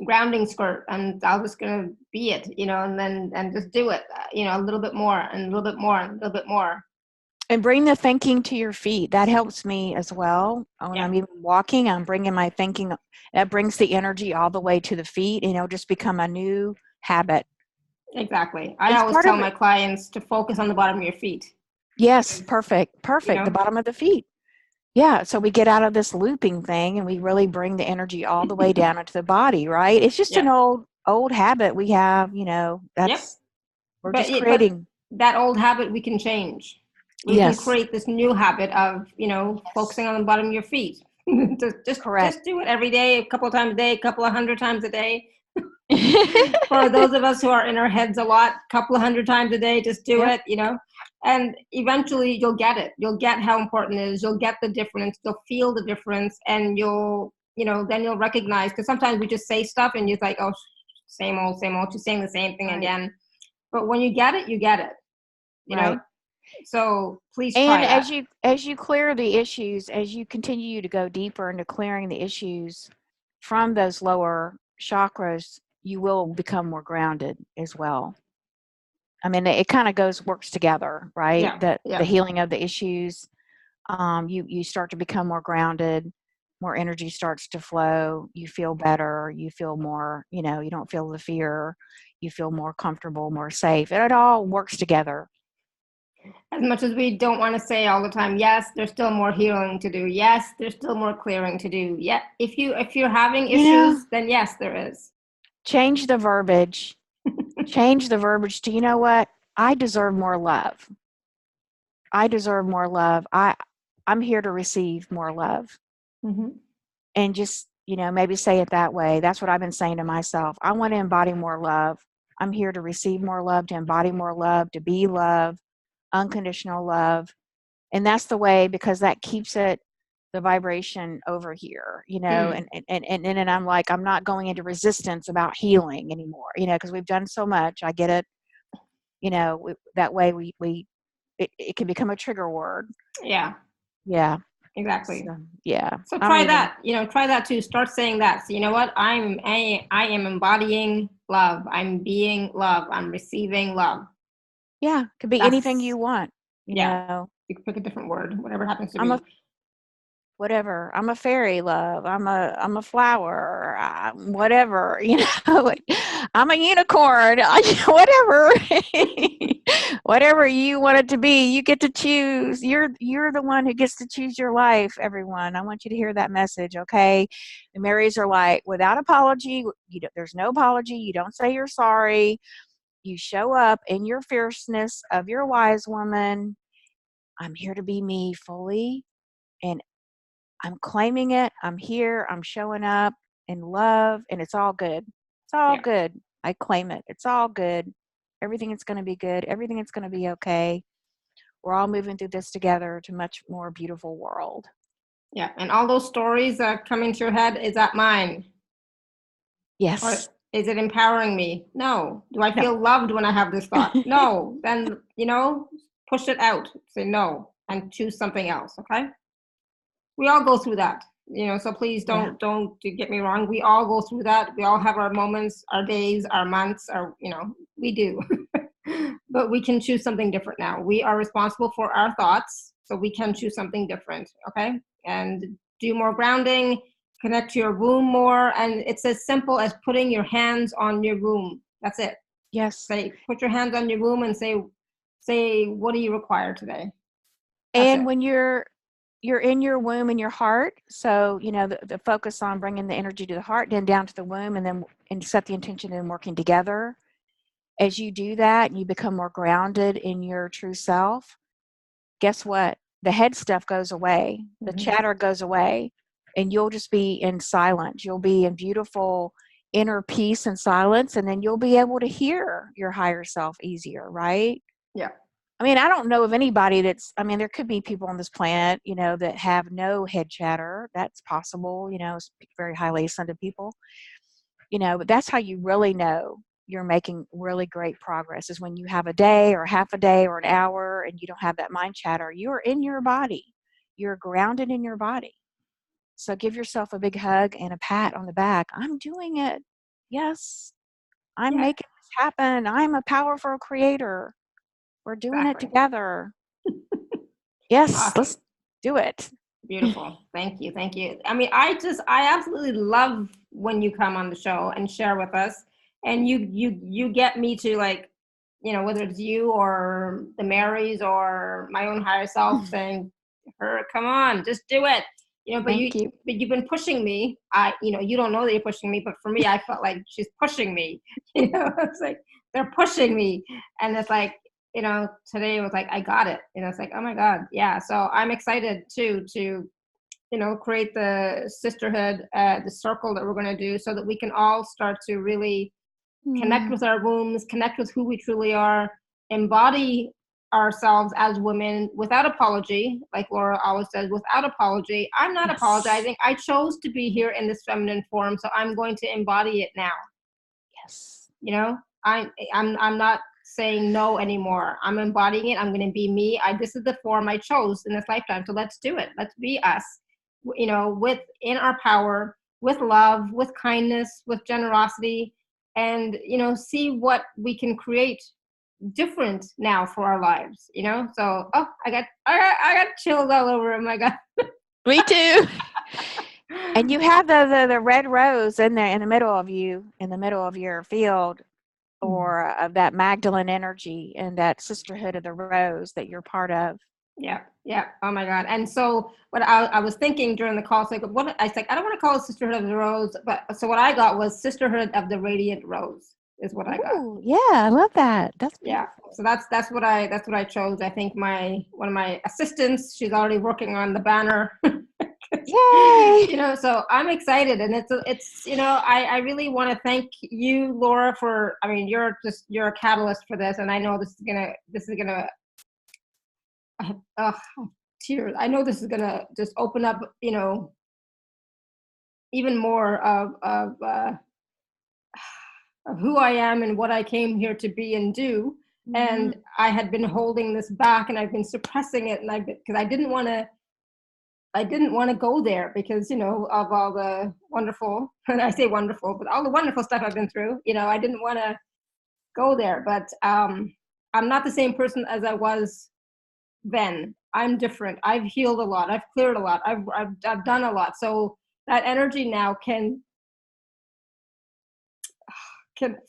grounding skirt, and I'm just gonna be it, and just do it, a little bit more and a little bit more and a little bit more. And bring the thinking to your feet. That helps me as well. When I'm even walking, I'm bringing my thinking. That brings the energy all the way to the feet, and it'll just become a new habit. Exactly. I always tell my clients to focus on the bottom of your feet. Yes, perfect. The bottom of the feet. Yeah, so we get out of this looping thing, and we really bring the energy all the way down into the body, right? It's just an old habit we have, that's we're just creating. But that old habit we can change. We can create this new habit of, focusing on the bottom of your feet. Just do it every day, a couple of times a day, a couple of 100 times a day. For those of us who are in our heads a lot, a couple of 100 times a day, just do it, and eventually you'll get it. You'll get how important it is. You'll get the difference. You'll feel the difference, and then you'll recognize, because sometimes we just say stuff and you're like, oh, same old, you're saying the same thing again. But when you get it, you get it, you know? So please try that. And as you clear the issues, as you continue to go deeper into clearing the issues from those lower chakras, you will become more grounded as well. I mean, it kind of works together, right? The healing of the issues You start to become more grounded, more energy starts to flow, you feel better, you feel more, you don't feel the fear, you feel more comfortable, more safe. And it all works together. As much as we don't want to say all the time, yes, there's still more healing to do. Yes, there's still more clearing to do. Yeah, if you're having issues, then yes, there is. Change the verbiage. Change the verbiage to, you know what? I deserve more love. I deserve more love. I'm here to receive more love. Mm-hmm. And just, maybe say it that way. That's what I've been saying to myself. I want to embody more love. I'm here to receive more love, to embody more love, to be love, unconditional love. And that's the way, because that keeps it, the vibration over here, and I'm like, I'm not going into resistance about healing anymore, because we've done so much. I get it. That way it can become a trigger word. Yeah. Yeah. Exactly. So, yeah. So try that. Try that too. Start saying that. So you know what? I am embodying love. I'm being love. I'm receiving love. Yeah. Could be anything you want. You know. You can pick a different word, whatever happens to be. Whatever. I'm a fairy, love. I'm a flower. Whatever. I'm a unicorn. Whatever. Whatever you want it to be, you get to choose. You're the one who gets to choose your life. Everyone, I want you to hear that message. Okay. The Marys are like, without apology. There's no apology. You don't say you're sorry. You show up in your fierceness of your wise woman. I'm here to be me fully, and I'm claiming it. I'm here. I'm showing up in love, and it's all good. It's all good. I claim it. It's all good. Everything is going to be good. Everything is going to be okay. We're all moving through this together to a much more beautiful world. Yeah. And all those stories that come into your head, is that mine? Yes. Or is it empowering me? No. Do I feel loved when I have this thought? No. Then, push it out. Say no and choose something else. Okay. We all go through that, so please don't get me wrong. We all go through that. We all have our moments, our days, our months, we do. But we can choose something different now. We are responsible for our thoughts, so we can choose something different. Okay. And do more grounding, connect to your womb more. And it's as simple as putting your hands on your womb. That's it. Yes. Put your hands on your womb and say, what do you require today? And when you're in your womb and your heart, so the focus on bringing the energy to the heart, then down to the womb, and set the intention in working together. As you do that and you become more grounded in your true self, guess what? The head stuff goes away, the chatter goes away, and you'll just be in silence. You'll be in beautiful inner peace and silence, and then you'll be able to hear your higher self easier, right? Yeah. I mean, I don't know of anybody there could be people on this planet, that have no head chatter. That's possible, very highly ascended people, but that's how you really know you're making really great progress, is when you have a day or half a day or an hour and you don't have that mind chatter. You're in your body. You're grounded in your body. So give yourself a big hug and a pat on the back. I'm doing it. Yes. I'm making this happen. I'm a powerful creator. We're doing it together. Yes, awesome. Let's do it. Beautiful. Thank you. Thank you. I mean, I absolutely love when you come on the show and share with us, and you get me to, like, whether it's you or the Marys or my own higher self saying, come on, just do it. But you've been pushing me. You don't know that you're pushing me, but for me, I felt like she's pushing me. It's like they're pushing me, and it's like, today it was like, I got it. It's like, oh my God. Yeah. So I'm excited too, to, create the sisterhood, the circle that we're going to do, so that we can all start to really connect with our wombs, connect with who we truly are, embody ourselves as women without apology. Like Laura always says, without apology. I'm not apologizing. I chose to be here in this feminine form, so I'm going to embody it now. Yes. I'm not saying no anymore. I'm embodying it. I'm going to be me. This is the form I chose in this lifetime. So let's do it. Let's be us, in our power, with love, with kindness, with generosity, and, see what we can create different now for our lives, you know? So, oh, I got chills all over. Oh my God. Me too. And you have the red rose in there in the middle of you, in the middle of your field, or of that Magdalene energy and that sisterhood of the rose that you're part of. Yeah. Oh my God. And so what I was thinking during the call, so what I said, I don't want to call it Sisterhood of the Rose, but so what I got was Sisterhood of the Radiant Rose is what I got. Ooh, yeah, I love that. That's beautiful. Yeah. So that's what I chose. I think one of my assistants, she's already working on the banner. Yay! You know, so I'm excited, and it's you know, I really want to thank you, Laura, for, I mean, you're a catalyst for this, and I know this is gonna tears. I know this is gonna just open up, you know, even more of who I am and what I came here to be and do. Mm-hmm. And I had been holding this back, and I've been suppressing it, and because I didn't want to go there, because, you know, of all the wonderful, and I say wonderful, but all the wonderful stuff I've been through, you know, I didn't want to go there. But I'm not the same person as I was then. I'm different. I've healed a lot. I've cleared a lot. I've done a lot. So that energy now can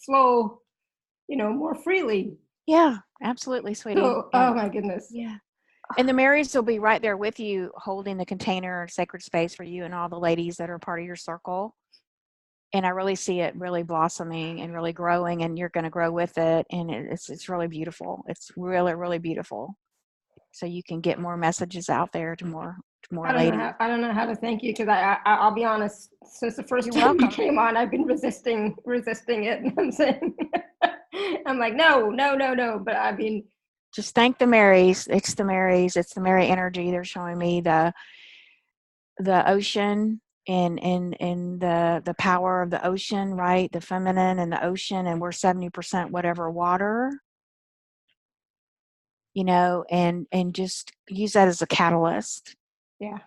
flow, you know, more freely. Yeah, absolutely, sweetie. So, yeah. Oh my goodness. Yeah. And the Marys will be right there with you, holding the container, sacred space for you and all the ladies that are part of your circle. And I really see it really blossoming and really growing, and you're going to grow with it. And it's really beautiful. It's really, really beautiful. So you can get more messages out there to more ladies. I don't know how to thank you, because I'll be honest, since the first time you came on, I've been resisting it. I'm saying, I'm like, no. But I mean, just thank the Marys. It's the Marys. It's the Mary energy. They're showing me the ocean and the power of the ocean, right? The feminine and the ocean, and we're 70% whatever water, you know, and just use that as a catalyst. Yeah.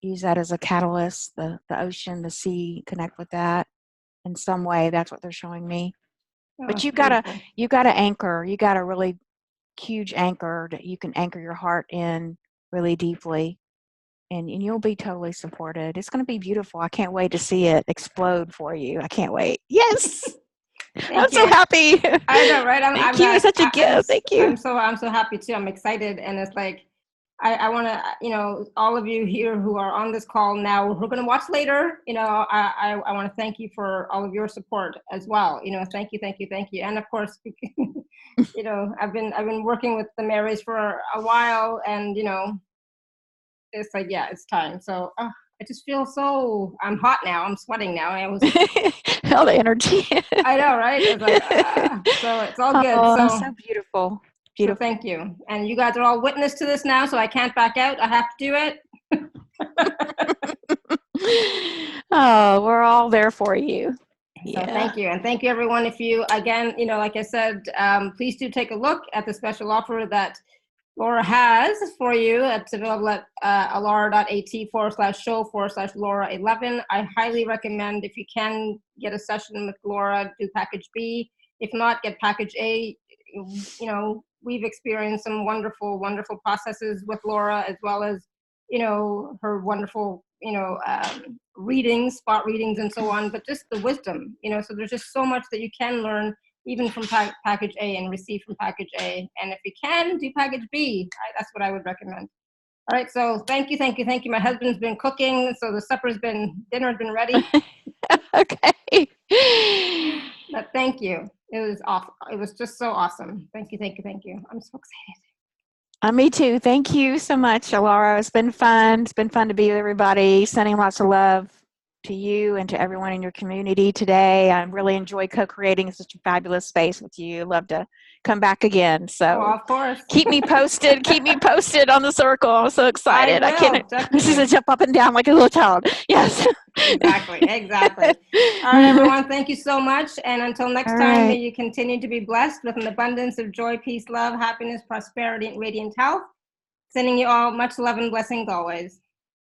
Use that as a catalyst, the ocean, the sea, connect with that in some way. That's what they're showing me. Oh, but you gotta anchor. You got a really huge anchor that you can anchor your heart in really deeply, and you'll be totally supported. It's going to be beautiful. I can't wait to see it explode for you. I can't wait. Yes. I'm so happy. I know, right? Thank you. It's such a gift. Thank you. I'm so happy too. I'm excited, and it's like, I want to, you know, all of you here who are on this call now, who are going to watch later, you know, I want to thank you for all of your support as well. You know, thank you. And of course, you know, I've been working with the Marys for a while, and, you know, it's like, yeah, it's time. So I just feel I'm hot now. I'm sweating now. I was all the energy. I know, right? It's like, so it's all good. Oh, so beautiful. So thank you. And you guys are all witness to this now, so I can't back out. I have to do it. Oh, we're all there for you. So thank you. And thank you, everyone. If you, again, you know, like I said, please do take a look at the special offer that Laura has for you. It's available at alara.at/show/Laura11. I highly recommend, if you can, get a session with Laura, do package B. If not, get package A. You know, we've experienced some wonderful, wonderful processes with Laura, as well as, you know, her wonderful, you know, readings, spot readings, and so on, but just the wisdom, you know, so there's just so much that you can learn even from package A and receive from package A. And if you can, do package B. Right? That's what I would recommend. All right, so thank you. My husband's been cooking, so dinner's been ready. Okay. But thank you. It was awesome. It was just so awesome. Thank you. I'm so excited. Me too. Thank you so much, Laura. It's been fun. It's been fun to be with everybody. Sending lots of love to you and to everyone in your community today. I really enjoy co-creating such a fabulous space with you. Love to come back again. So of course. Keep me posted on the circle. I'm so excited. I can't. Definitely. This is a jump up and down like a little child. Yes. Exactly. All right, everyone. Thank you so much. And until next time, may you continue to be blessed with an abundance of joy, peace, love, happiness, prosperity, and radiant health. Sending you all much love and blessings always.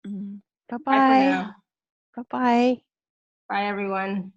Bye-bye. Bye for now. Bye-bye. Bye, everyone.